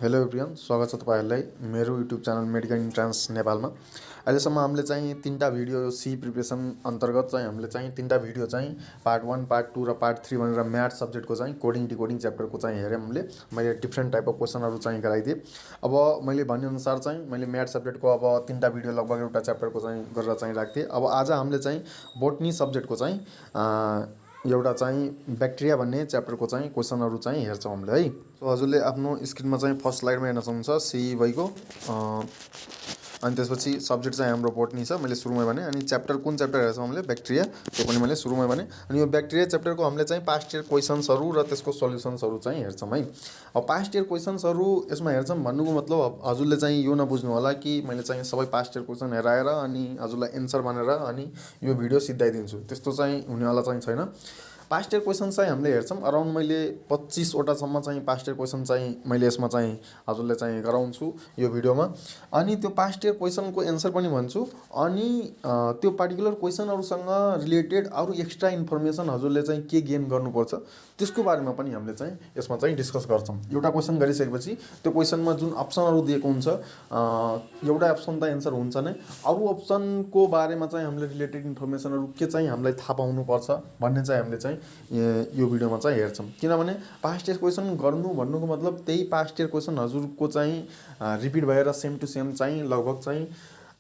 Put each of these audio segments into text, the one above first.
Hello everyone, स्वागत छ तपाईहरुलाई मेरो युट्युब च्यानल मेडिकल इन्ट्रान्स नेपालमा। अहिलेसम्म हामीले चाहिँ तीनटा भिडियो सी प्रिपरेसन अन्तर्गत चाहिँ हामीले चाहिँ तीनटा भिडियो चाहिँ पार्ट 1, पार्ट 2 र पार्ट 3 भनेर म्याथ सब्जेक्टको चाहिँ कोडिङ डिकोडिङ च्याप्टरको चाहिँ हेर्यौं हामीले। मैले डिफ्रेन्ट टाइप अफ क्वेशनहरु चाहिँ गराइदिए। अब मैले भने अनुसार चाहिँ मैले म्याथ सब्जेक्टको अब तीनटा भिडियो लगभग एउटा च्याप्टरको चाहिँ गरेर चाहिँ राख्थे। अब आज हामीले चाहिँ बोटनी सब्जेक्टको चाहिँ एउटा चाहिँ ब्याक्टेरिया भन्ने च्याप्टरको चाहिँ क्वेशनहरु चाहिँ हेर्छौं हामीले है। सो हजुरले आफ्नो स्क्रिनमा चाहिँ फर्स्ट स्लाइडमा हेर्न सक्नुहुन्छ सी भइको अनि त्यसपछि सब्जेक्ट चाहिँ हाम्रो बोटनी छ। मैले सुरुमै भने अनि च्याप्टर कुन च्याप्टर हेर्छौं हामीले ब्याक्टेरिया, त्यो पनि मैले सुरुमै भने। अनि यो ब्याक्टेरिया च्याप्टरको हामीले चाहिँ पास्ट इयर क्वेशन्सहरु र त्यसको सल्युसन्सहरु चाहिँ हेर्छौं है। अब पास्ट इयर क्वेशन्सहरु यसमा हेर्छौं भन्नुको मतलब हजुरले चाहिँ यो नबुझ्नु होला कि मैले चाहिँ सबै पास्ट इयर क्वेशन हेराएर अनि हजुरलाई एन्सर भनेर अनि यो भिडियो सिध्याइदिन्छु, त्यस्तो चाहिँ हुनेवाला चाहिँ छैन। पास्ट इयर क्वेशन चाहिँ हामीले हेर्छौं अराउन्ड मैले 25 वटा सम्म चाहिँ पास्ट इयर क्वेशन चाहिँ मैले यसमा चाहिँ हजुरले चाहिँ गराउँछु यो भिडियोमा। अनि त्यो पास्ट इयर क्वेशनको एन्सर पनि भन्छु अनि त्यो पार्टिकुलर क्वेशनहरुसँग रिलेटेड अरु एक्स्ट्रा इन्फर्मेसन हजुरले चाहिँ के गेन गर्नुपर्छ त्यसको बारेमा पनि हामीले चाहिँ यसमा चाहिँ डिस्कस गर्छौं। एउटा क्वेशन गरिसकेपछि त्यो क्वेशनमा जुन अप्सनहरु दिएको हुन्छ एउटा अप्सन त एन्सर हुन्छ नै, अरु अप्सनको बारेमा चाहिँ हामीले रिलेटेड इन्फर्मेसनहरु के चाहिँ हामीलाई थाहा पाउनु पर्छ भन्ने चाहिँ हामीले चाहिँ यो भिडियोमा चाहिँ हेर्छौं। किनभने पास्ट इयर क्वेशन गर्नु भन्नुको मतलब त्यही पास्ट इयर क्वेशन हजुरको चाहिँ रिपिट भएर सेम टु सेम चाहिँ लगभग चाहिँ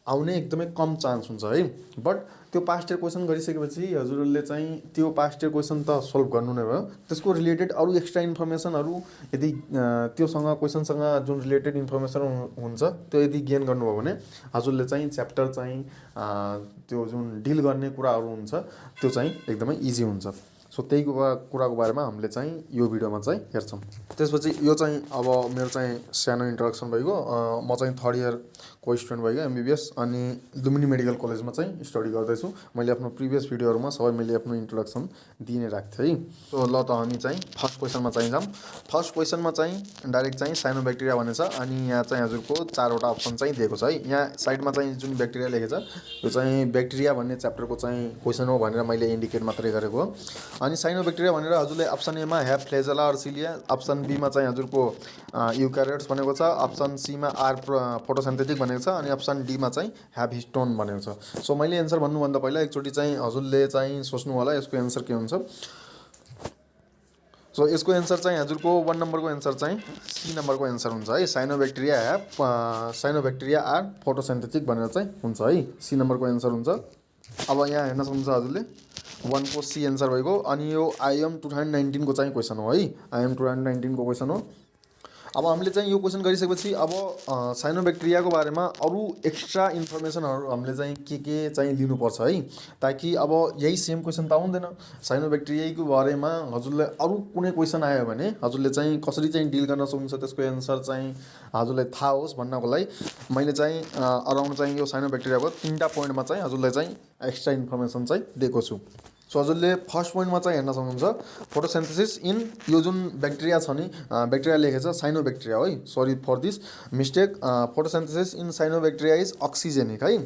आउने एकदमै कम चान्स हुन्छ है। बट त्यो पास्ट इयर क्वेशन गरिसकेपछि हजुरले चाहिँ त्यो पास्ट इयर क्वेशन त सल्भ गर्नु नै भयो, त्यसको रिलेटेड अरु एक्स्ट्रा इन्फर्मेसनहरु यदि त्योसँग क्वेशनसँग जुन रिलेटेड इन्फर्मेसन हुन्छ त्यो यदि गेन गर्नुभयो भने हजुरले चाहिँ च्याप्टर चाहिँ त्यो जुन डिल गर्ने कुराहरु हुन्छ त्यो चाहिँ एकदमै इजी हुन्छ। सो त्यही कुराको बारेमा हामीले चाहिँ यो भिडियोमा चाहिँ हेर्छौं। त्यसपछि यो चाहिँ अब मेरो चाहिँ सानो इन्ट्रोडक्सन भइगयो। म चाहिँ थर्ड इयर को स्टुडेन्ट भइगयो एमबीबीएस अनि लुम्बिनी मेडिकल कलेजमा चाहिँ स्टडी गर्दैछु। मैले आफ्नो प्रिभियस भिडियोहरुमा सबै मैले आफ्नो इन्ट्रोडक्सन दिने राख्थे है। सो ल त हामी चाहिँ फर्स्ट क्वेशनमा चाहिँ जाम। फर्स्ट क्वेशनमा चाहिँ डाइरेक्ट चाहिँ साइनोब्याक्टेरिया भनेछ अनि यहाँ चाहिँ हजुरको चारवटा अप्सन चाहिँ दिएको छ है। यहाँ साइडमा चाहिँ जुन ब्याक्टेरिया लेखेछ यो चाहिँ ब्याक्टेरिया भन्ने च्याप्टरको चाहिँ क्वेशन हो भनेर मैले इन्डिकेट मात्रै गरेको हो। अनि साइनोब्याक्टेरिया भनेर हजुरले अप्सन ए मा have flagella or cilia, option B मा चाहिँ हजुरको युक्यारियोट्स भनेको छ, अप्सन सी मा आर फोटोसिन्थेटिक भनेको छ अनि अप्सन डी मा चाहिँ ह्याभ हिस्टोन भनेको छ। सो मैले एन्सर भन्नुभन्दा पहिला एकचोटी चाहिँ हजुरले चाहिँ सोच्नु होला यसको एन्सर के हुन्छ। सो यसको एन्सर चाहिँ हजुरको 1 नम्बरको एन्सर चाहिँ सी नम्बरको एन्सर हुन्छ है। साइनोब्याक्टेरिया आर फोटोसिन्थेटिक भनेर चाहिँ हुन्छ है, सी नम्बरको एन्सर हुन्छ। अब यहाँ हेर्न सक्नुहुन्छ हजुरले 1 को सी एन्सर भएको अनि यो आइएम 2019 को चाहिँ क्वेशन हो है, आइएम 2019 को क्वेशन हो। अब हामीले चाहिँ यो क्वेशन गरिसकेपछि अब साइनोब्याक्टेरियाको बारेमा अरु एक्स्ट्रा इन्फर्मेसनहरु हामीले चाहिँ के चाहिँ लिनुपर्छ है, ताकि अब यही सेम क्वेशन त आउँदैन। साइनोब्याक्टेरियाको बारेमा हजुरले अरु कुनै क्वेशन आयो भने हजुरले चाहिँ कसरी चाहिँ डिल गर्न सक्नुहुन्छ त्यसको एन्सर चाहिँ हजुरलाई थाहा होस् भन्नको लागि मैले चाहिँ अराउन्ड चाहिँ यो साइनोब्याक्टेरियाको तीनटा पोइन्टमा चाहिँ हजुरलाई चाहिँ एक्स्ट्रा इन्फर्मेसन चाहिँ दिएको छु। सो हजुरले फर्स्ट पोइन्टमा चाहिँ हेर्न सक्नुहुन्छ फोटोसिन्थेसिस इन यो जुन ब्याक्टेरिया छ नि ब्याक्टेरिया लेखेछ साइनोब्याक्टेरिया है, sorry for this mistake. Photosynthesis in cyanobacteria is oxygenic है।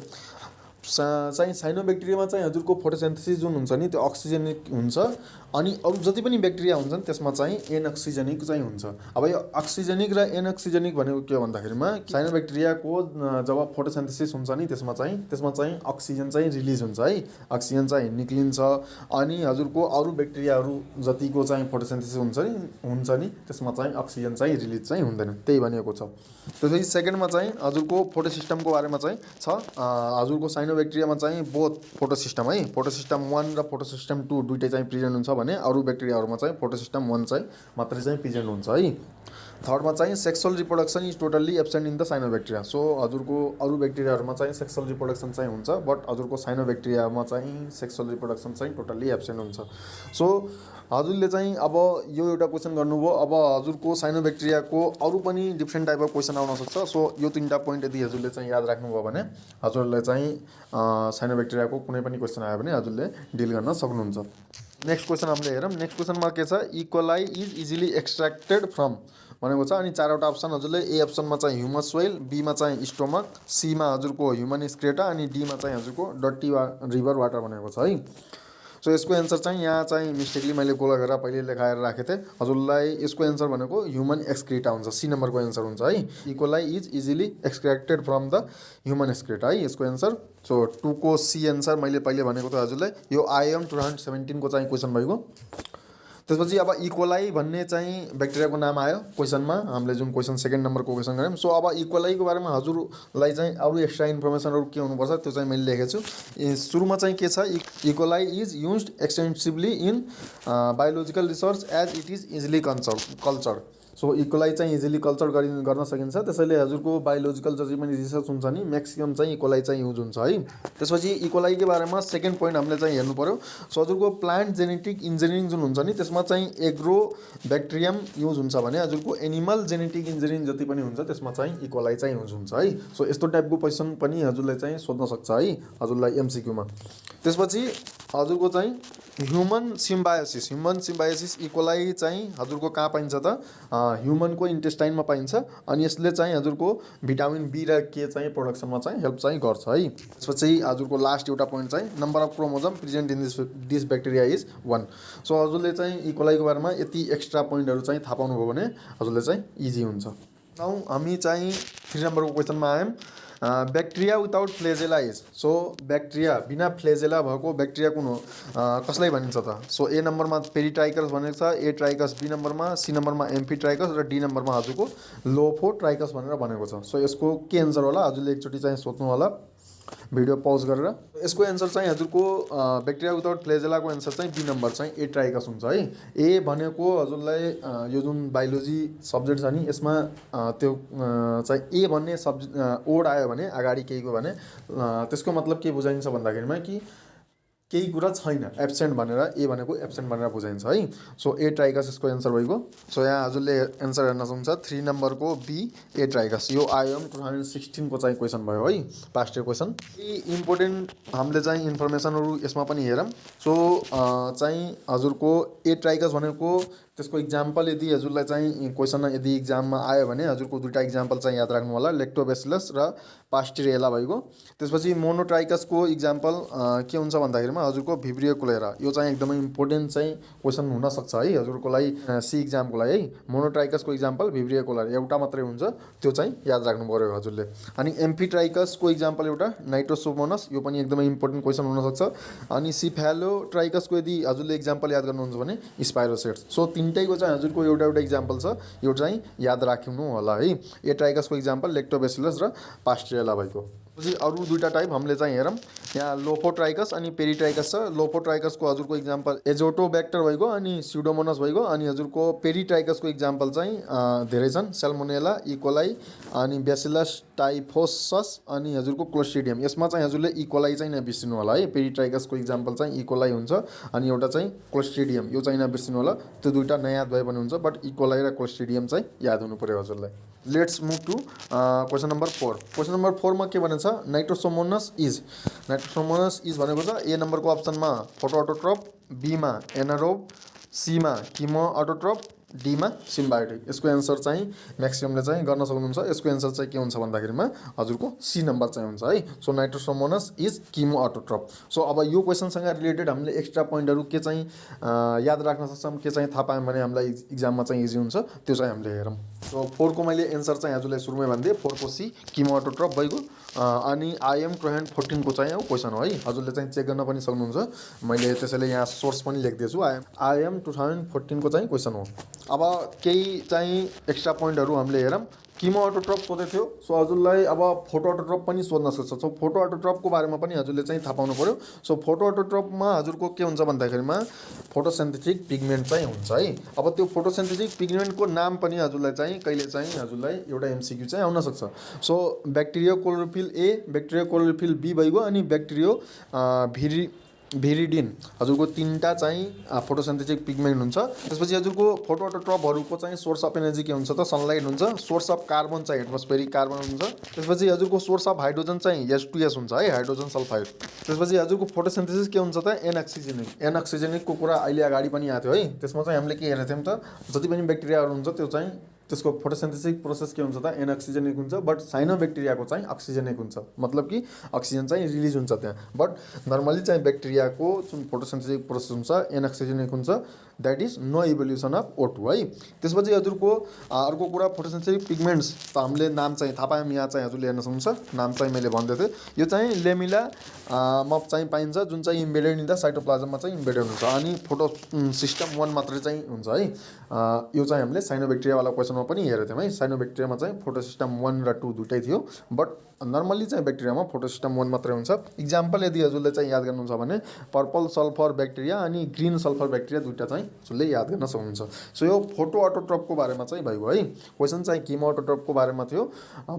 चाहिँ साइनोब्याक्टेरियामा चाहिँ हजुरको फोटोसिन्थेसिस जुन हुन्छ नि त्यो अक्सिजेनिक हुन्छ अनि अरु जति पनि ब्याक्टेरिया हुन्छन् त्यसमा चाहिँ एनअक्सिजेनिक चाहिँ हुन्छ। अब यो अक्सिजेनिक र एनअक्सिजेनिक भनेको के हो भन्दाखेरिमा साइनोब्याक्टेरियाको जब फोटोसिन्थेसिस हुन्छ नि त्यसमा चाहिँ अक्सिजन चाहिँ रिलिज हुन्छ है, अक्सिजन चाहिँ निक्लिन्छ अनि हजुरको अरु ब्याक्टेरियाहरु जतिको चाहिँ फोटोसिन्थेसिस हुन्छ नि त्यसमा चाहिँ अक्सिजन चाहिँ रिलिज चाहिँ हुँदैन, त्यही भनिएको छ। त्यसपछि सेकेन्डमा चाहिँ हजुरको फोटोसिस्टमको बारेमा चाहिँ छ। हजुरको साइनोब्याक्टेरियामा चाहिँ बोथ फोटोसिस्टम है, फोटोसिस्टम 1 र फोटोसिस्टम 2 दुईटै चाहिँ प्रेजेन्ट हुन्छ भने अरु ब्याक्टेरियाहरुमा चाहिँ फोटोसिस्टम 1 चाहिँ मात्रै चाहिँ प्रेजेन्ट हुन्छ है। थर्डमा चाहिँ sexual reproduction is totally absent in the cyanobacteria. So हजुरको अरु ब्याक्टेरियाहरुमा चाहिँ सेक्सुअल रिप्रोडक्सन चाहिँ हुन्छ बट हजुरको साइनोब्याक्टेरियामा चाहिँ सेक्सुअल रिप्रोडक्सन चाहिँ टोटल्ली एब्सेन्ट हुन्छ। सो हजुरले चाहिँ अब यो एउटा क्वेशन गर्नुभयो। अब हजुरको साइनोब्याक्टेरियाको अरु पनि डिफ्रेन्ट टाइप अफ क्वेशन आउन सक्छ। सो यो तीनटा पोइन्ट यदि हजुरले चाहिँ याद राख्नुभयो भने हजुरले चाहिँ साइनोब्याक्टेरियाको कुनै पनि क्वेशन आयो भने हजुरले डिल गर्न सक्नुहुन्छ। नेक्स्ट क्वेशन हामीले हेरौं। नेक्स्ट क्वेशनमा के छ, E coli is easily extracted from भनेको छ अनि चारवटा अप्सन हजुरले ए अप्सनमा चाहिँ ह्युमस सोइल, बी मा चाहिँ स्टोमक, सी मा हजुरको ह्युमन स्क्रेटा अनि डी मा चाहिँ हजुरको डर्टी रिभर वाटर भनेको छ है। सो यसको एन्सर चाहिँ यहाँ चाहिँ मिस्टेकली मैले गोला गरेर पहिले लेखाएर राखेको थिएँ हजुरलाई। यसको एन्सर भनेको ह्युमन एक्सक्रिटा हुन्छ, सी नम्बरको एन्सर हुन्छ है। E coli is easily extracted from the human excreta है यसको एन्सर। सो 2 को सी एन्सर मैले पहिले भनेको थिएँ हजुरलाई। यो IIM 2017 को चाहिँ क्वेसन भएको। त्यसपछि अब इकोलाई भन्ने चाहिँ ब्याक्टेरियाको नाम आयो क्वेसनमा, हामीले जुन क्वेसन सेकेन्ड नम्बरको क्वेसन गऱ्यौँ। सो अब इकोलाईको बारेमा हजुरलाई चाहिँ अरू एक्स्ट्रा इन्फर्मेसनहरू के हुनुपर्छ त्यो चाहिँ मैले लेखेको छु। सुरुमा चाहिँ के छ, E coli is used extensively in biological research as it is easily cultured. So E coli चाहिँ इजिली कल्चर गर्न सकिन्छ, त्यसैले हजुरको बायोलोजिकल जति पनि रिसर्च हुन्छ नि म्याक्सिमम चाहिँ इकोलाई चाहिँ युज हुन्छ है। त्यसपछि इकोलाईको बारेमा सेकेन्ड पोइन्ट हामीले चाहिँ हेर्नु पऱ्यो। सो हजुरको प्लान्ट जेनेटिक इन्जिनियरिङ जुन हुन्छ नि त्यसमा चाहिँ एग्रो ब्याक्टेरियम युज हुन्छ भने हजुरको एनिमल जेनेटिक इन्जिनियरिङ जति पनि हुन्छ त्यसमा चाहिँ इकोलाई चाहिँ युज हुन्छ है। सो यस्तो टाइपको क्वेसन पनि हजुरले चाहिँ सोध्न सक्छ है हजुरलाई MCQ मा। त्यसपछि हजुरको चाहिँ ह्युमन सिम्बायोसिस इकोलाई चाहिँ हजुरको कहाँ पाइन्छ त, ह्युमनको इन्टेस्टाइनमा पाइन्छ अनि यसले चाहिँ हजुरको भिटामिन B र K चाहिँ प्रोडक्सनमा चाहिँ हेल्प चाहिँ गर्छ है। त्यसपछि हजुरको लास्ट एउटा पोइन्ट चाहिँ number of chromosome present in this bacteria is 1। So हजुरले चाहिँ इकोलाईको बारेमा यति एक्स्ट्रा पोइन्टहरू चाहिँ थाहा पाउनुभयो भने हजुरले चाहिँ इजी हुन्छ। नाउ हामी चाहिँ 3 नम्बरको क्वेसनमा आयौँ। Bacteria without flagella is. So bacteria बिना फ्लेजेला भएको ब्याक्टेरिया कुन हो, कसलाई भनिन्छ त? सो A नम्बरमा पेरिट्राइकस भनेको छ, A ट्राइकस, B नम्बरमा, C नम्बरमा एम्फिट्राइकस र D नम्बरमा हजुरको लोफोट्राइकस भनेर भनेको छ। सो यसको के एन्सर होला हजुरले एकचोटि चाहिँ सोध्नु होला भिडियो पज गरेर। यसको एन्सर चाहिँ हजुरको ब्याक्टेरिया विदाउट फ्लेजेलाको एन्सर चाहिँ B नम्बर चाहिँ A ट्राइकस हुन्छ है। ए भनेको हजुरलाई यो जुन बायोलोजी सब्जेक्ट छ नि यसमा त्यो चाहिँ ए भन्ने ओड आयो भने अगाडि केहीको भने त्यसको मतलब के बुझाइन्छ भन्दाखेरिमा कि केही कुरा छैन, एब्सेन्ट भनेर ए भनेको एब्सेन्ट भनेर बुझाइन्छ है। सो A ट्राइकस यसको एन्सर भइगयो। सो यहाँ हजुरले एन्सर हेर्न सक्नुहुन्छ 3 नम्बरको B A ट्राइकस। यो IIM 2016 को चाहिँ क्वेसन भयो है, पास्ट इयर क्वेसन। इम्पोर्टेन्ट हामीले चाहिँ इन्फर्मेसनहरू यसमा पनि हेरौँ। सो चाहिँ हजुरको A ट्राइकस भनेको त्यसको इक्जाम्पल यदि हजुरलाई चाहिँ क्वेसन यदि इक्जाममा आयो भने हजुरको दुईवटा इक्जाम्पल चाहिँ याद राख्नु होला, लेक्टोबेसिलस र पास्टिरेला भइगयो। त्यसपछि मोनोट्राइकसको इक्जाम्पल के हुन्छ भन्दाखेरिमा हजुरको भिब्रियो कोलेरा। यो चाहिँ एकदमै इम्पोर्टेन्ट चाहिँ क्वेसन हुनसक्छ है हजुरको लागि सी इक्जामको लागि है। मोनोट्राइकसको इक्जाम्पल भिब्रियो कोलेरा एउटा मात्रै हुन्छ, त्यो चाहिँ याद राख्नु पऱ्यो हजुरले। अनि एम्फिट्राइकसको इक्जाम्पल एउटा नाइट्रोसोमोनस, यो पनि एकदमै इम्पोर्टेन्ट क्वेसन हुनसक्छ। अनि सिफेलोट्राइकसको यदि हजुरले इक्जाम्पल याद गर्नुहुन्छ भने स्पाइरोसेट्स। सो तीनटैको चाहिँ हजुरको एउटा एउटा इक्जाम्पल छ, यो चाहिँ याद राख्नु होला है। ए ट्राइकसको इक्जाम्पल लेक्टोबेसिलस र पास्टिरेला भएको। पछि अरू दुईवटा टाइप हामीले चाहिँ हेरौँ। यहाँ लोफोट्राइकस अनि पेरिट्राइकस छ। लोफोट्राइकसको हजुरको इक्जाम्पल एजोटोब्याक्टर भइगयो अनि स्युडोमोनस भइगयो। अनि हजुरको पेरिट्राइकसको इक्जाम्पल चाहिँ धेरै छन्, सेल्मोनेला, इकोलाई अनि ब्यासिलस टाइफोसस अनि हजुरको क्लोस्ट्रिडियम। यसमा चाहिँ हजुरले इकोलाई चाहिँ नबिर्सिनु होला है। पेरिट्राइकसको इक्जाम्पल चाहिँ इकोलाई हुन्छ अनि एउटा चाहिँ क्लोस्ट्रिडियम, यो चाहिँ नबिर्सिनु होला। त्यो दुईवटा नयाँ भए पनि हुन्छ, बट इकोलाई र क्लोस्ट्रिडियम चाहिँ याद हुनु पऱ्यो हजुरलाई। Let's move to question number 4। Question number 4 मा के भनेछ, नाइट्रोसोमोनस इज। नाइट्रोसोमोनस इज भनेको छ ए नम्बरको अप्सनमा फोटोअटोट्रोप, B मा एनारोब, C मा किमो अटोट्रोप, D मा सिम्बायोटिक। यसको एन्सर चाहिँ म्याक्सिममले चाहिँ गर्न सक्नुहुन्छ। यसको एन्सर चाहिँ के हुन्छ भन्दाखेरिमा हजुरको C नम्बर चाहिँ हुन्छ है। So Nitrosomonas is chemoautotroph. So अब यो क्वेसनसँग रिलेटेड हामीले एक्स्ट्रा पोइन्टहरू के चाहिँ याद राख्न सक्छौँ, के चाहिँ थाहा पायौँ भने हामीलाई इक्जाममा चाहिँ इजी हुन्छ, त्यो चाहिँ हामीले हेरौँ। सो 4 को मैले एन्सर चाहिँ हजुरलाई सुरुमै भनिदिएँ, 4 को C किमो अटोट्रोप भइगयो। अनि IIM 2014 को चाहिँ क्वेसन हो है, हजुरले चाहिँ चेक गर्न पनि सक्नुहुन्छ। मैले त्यसैले यहाँ सोर्स पनि लेखिदिएछु, IIM 2014 को चाहिँ क्वेसन हो। अब केही चाहिँ एक्स्ट्रा पोइन्टहरू हामीले हेरौँ। किमो अटोट्रोप सोधेको थियो। सो हजुरलाई अब फोटो अटोट्रोप पनि सोध्न सक्छ। सो फोटो अटोट्रोपको बारेमा पनि हजुरले चाहिँ थाहा पाउनु पऱ्यो। सो फोटो अटोट्रोपमा हजुरको के हुन्छ भन्दाखेरिमा फोटोसिन्थेटिक पिगमेन्ट चाहिँ हुन्छ है। अब त्यो फोटोसिन्थेटिक पिगमेन्टको नाम पनि हजुरलाई चाहिँ कहिले चाहिँ हजुरलाई एउटा MCQ चाहिँ आउन सक्छ। So bacteriochlorophyll A, bacteriochlorophyll B भइगयो अनि ब्याक्टेरियो भिरिडिन हजुरको तीनटा चाहिँ फोटोसिन्थेटिक पिगमेन्ट हुन्छ। त्यसपछि हजुरको फोटो अटोट्रोपहरूको चाहिँ सोर्स अफ एनर्जी के हुन्छ त, सनलाइट हुन्छ। सोर्स अफ कार्बन चाहिँ एटमोस्फेरिक कार्बन हुन्छ। त्यसपछि हजुरको सोर्स अफ हाइड्रोजन चाहिँ H2S हुन्छ है, हाइड्रोजन सल्फाइड। त्यसपछि हजुरको फोटोसिन्थेसिस के हुन्छ त, एनअक्सिजेनिकको कुरा अहिले अगाडि पनि आएको थियो है। त्यसमा चाहिँ हामीले के हेरेको थियौँ त, जति पनि ब्याक्टेरियाहरू हुन्छ त्यो चाहिँ त्यसको फोटोसिन्थेसिस प्रोसेस के हुन्छ त एनअक्सिजनिक हुन्छ, बट साइनोबैक्टेरियाको चाहिँ अक्सिजनिक हुन्छ, मतलब कि अक्सिजन चाहिँ रिलिज हुन्छ त्यहाँ। बट नर्मली चाहिँ ब्याक्टेरियाको जुन फोटोसिन्थेसिस प्रोसेस हुन्छ एनअक्सिजनिक हुन्छ, that is no evolution of O2 है। त्यसपछि हजुरको अर्को कुरा फोटोसिन्थेटिक पिगमेन्ट्स त हामीले नाम चाहिँ थाहा पायौँ, यहाँ चाहिँ हजुरले हेर्न सक्नुहुन्छ, नाम चाहिँ मैले भन्दै थिएँ। यो चाहिँ लेमिला मप चाहिँ पाइन्छ, जुन चाहिँ इम्बेडेड इन द साइटोप्लाज्ममा चाहिँ इम्बेडेड हुन्छ, अनि फोटो सिस्टम 1 मात्रै चाहिँ हुन्छ है। यो चाहिँ हामीले साइनोबैक्टेरियावाला क्वेसनमा पनि हेरेको थियौँ है। साइनोबैक्टेरियामा चाहिँ फोटो सिस्टम 1 र 2 दुइटै थियो, बट नर्मली चाहिँ ब्याक्टेरियामा फोटो सिस्टम 1 मात्रै हुन्छ। इक्जाम्पल यदि हजुरले चाहिँ याद गर्नुहुन्छ भने पर्पल सल्फर ब्याक्टेरिया अनि ग्रिन सल्फर ब्याक्टेरिया दुइटा चाहिँ हजुरले याद गर्न सक्नुहुन्छ। सो यो फोटो अटोट्रोपको बारेमा चाहिँ भइगयो है। क्वेसन चाहिँ किमो अटोट्रोपको बारेमा थियो,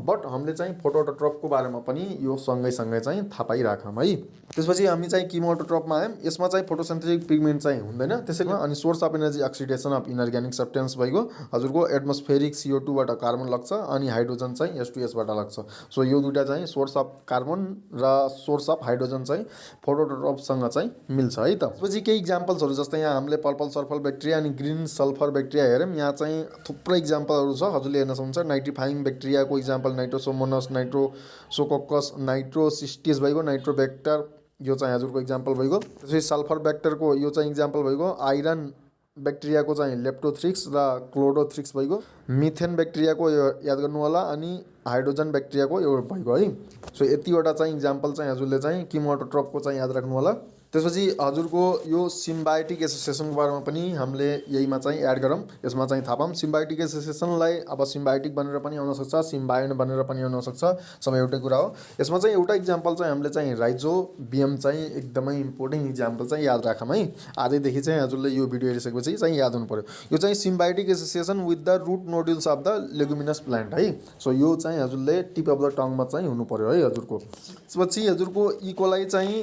बट हामीले चाहिँ फोटो अटोट्रोपको बारेमा पनि यो सँगै चाहिँ थाहा पाइराखौँ है। त्यसपछि हामी चाहिँ किमो अटोट्रोपमा आयौँ। यसमा चाहिँ फोटोसिन्थेटिक पिगमेन्ट चाहिँ हुँदैन त्यसैले, अनि source of energy oxidation of inorganic substance भइगयो। हजुरको एटमोस्फेरिक CO2बाट कार्बन लाग्छ अनि हाइड्रोजन चाहिँ H2S बाट लाग्छ। सो यो दुइटा चाहिँ सोर्स अफ कार्बन र सोर्स अफ हाइड्रोजन चाहिँ फोटोट्रोपसँग चाहिँ मिल्छ है त। त्यसपछि केही इक्जाम्पल्सहरू जस्तै यहाँ हामीले पर्पल सल्फर ब्याक्टेरिया अनि ग्रिन सल्फर ब्याक्टेरिया हेऱ्यौँ। यहाँ चाहिँ थुप्रै इक्जाम्पलहरू छ, हजुरले हेर्न सक्नुहुन्छ। नाइट्रिफाइङ ब्याक्टेरियाको इक्जाम्पल नाइट्रोसोमोनस, नाइट्रोसोकोकस, नाइट्रोसिस्टिस भइगयो, नाइट्रोब्याक्टर यो चाहिँ हजुरको इक्जाम्पल भइगयो। त्यसपछि सल्फर ब्याक्टरको यो चाहिँ इक्जाम्पल भइगयो। आइरन ब्याक्टेरियाको चाहिँ लेप्टोथ्रिक्स र क्लोरोथ्रिक्स भइगयो। मिथेन ब्याक्टेरियाको यो याद गर्नु होला, अनि हाइड्रोजन ब्याक्टेरियाको यो भइगयो है। सो यतिवटा चाहिँ इक्जाम्पल चाहिँ हजुरले चाहिँ किमो अटोट्रोपको चाहिँ याद राख्नु होला। त्यसपछि हजुरको यो सिम्बायोटिक एसोसिएसनको बारेमा पनि हामीले यहीमा चाहिँ एड गरौँ, यसमा चाहिँ थाहा पाऊँ। सिम्बायोटिक एसोसिएसनलाई अब सिम्बायोटिक बनेर पनि आउन सक्छ, सिम्बायोन बनेर पनि आउन सक्छ, सब एउटै कुरा हो। यसमा चाहिँ एउटा इक्जाम्पल चाहिँ हामीले चाहिँ राइजोबियम चाहिँ एकदमै इम्पोर्टेन्ट इक्जाम्पल चाहिँ याद राखौँ है। आजैदेखि चाहिँ हजुरले यो भिडियो हेरिसकेपछि चाहिँ याद हुनु पऱ्यो। यो चाहिँ symbiotic association with the root nodules of the leguminous plant है। सो यो चाहिँ हजुरले टिप अफ द टङमा चाहिँ हुनु पऱ्यो है हजुरको। त्यसपछि हजुरको इकोलाई चाहिँ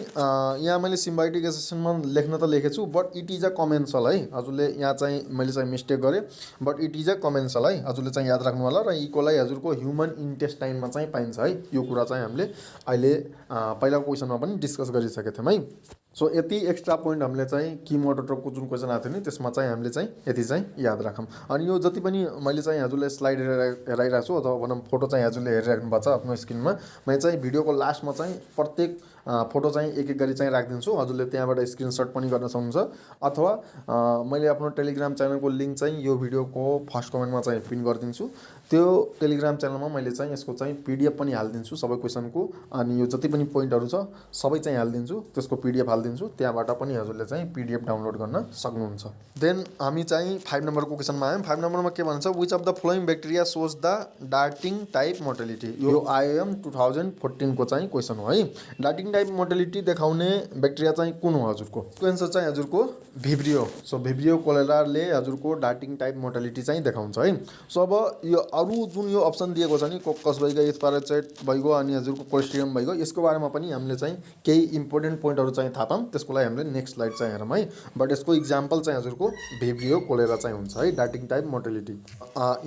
यहाँ मैले सिम्बायोटिक एसोसिएसनमा लेख्न त लेखेको छु, but it is a Commencal है। हजुरले यहाँ चाहिँ मैले चाहिँ मिस्टेक गरेँ, but it is a Commencal है, हजुरले चाहिँ याद राख्नु होला। र इकोलाई हजुरको ह्युमन इन्टेस्टाइनमा चाहिँ पाइन्छ है। यो कुरा चाहिँ हामीले अहिले पहिलाको क्वेसनमा पनि डिस्कस गरिसकेको थियौँ है। सो यति एक्स्ट्रा पोइन्ट हामीले चाहिँ किमो अटोट्रोपको जुन क्वेसन आएको थियो नि त्यसमा चाहिँ हामीले चाहिँ यति चाहिँ याद राखौँ। अनि यो जति पनि मैले चाहिँ हजुरले स्लाइड हेराइरहेको छु अथवा भनौँ फोटो चाहिँ हजुरले हेरिराख्नु भएको छ आफ्नो स्क्रिनमा, मैले चाहिँ भिडियोको लास्टमा चाहिँ प्रत्येक फोटो चाहिँ एक गरी चाहिँ राखिदिन्छु। हजुरले त्यहाँबाट स्क्रिनसट पनि गर्न सक्नुहुन्छ, अथवा मैले आफ्नो टेलिग्राम च्यानलको लिङ्क चाहिँ यो भिडियोको फर्स्ट कमेन्टमा चाहिँ पिन गरिदिन्छु। त्यो टेलिग्राम च्यानलमा मैले चाहिँ यसको चाहिँ PDF पनि हालिदिन्छु सबै क्वेसनको, अनि यो जति पनि पोइन्टहरू छ सबै चाहिँ हालिदिन्छु, त्यसको PDF हालिदिन्छु। त्यहाँबाट पनि हजुरले चाहिँ PDF डाउनलोड गर्न सक्नुहुन्छ। देन हामी चाहिँ 5 नम्बरको क्वेसनमा आयौँ। 5 नम्बरमा के भन्छ, which of the following bacteria shows the darting type motility. यो IIM 2014 को चाहिँ क्वेसन हो है। डार्टिङ टाइप मोर्टेलिटी देखाउने ब्याक्टेरिया चाहिँ कुन हो हजुरको? एन्सर चाहिँ हजुरको भिब्रियो। सो भिब्रियो कोलेराले हजुरको डार्टिङ टाइप मोर्टेलिटी चाहिँ देखाउँछ है। सो अब यो अरू जुन यो अप्सन दिएको छ नि, कोकस भइगयो, एस्पारेचेट भइगयो, अनि हजुरको क्लोस्ट्रिडियम भइगयो, यसको बारेमा पनि हामीले चाहिँ केही इम्पोर्टेन्ट पोइन्टहरू चाहिँ थाहा पाऊँ। त्यसको लागि हामीले नेक्स्ट स्लाइड चाहिँ हेरौँ है। बट यसको इक्जाम्पल चाहिँ हजुरको भिब्रियो कोलेरा चाहिँ हुन्छ है, डार्टिङ टाइप मोर्टेलिटी।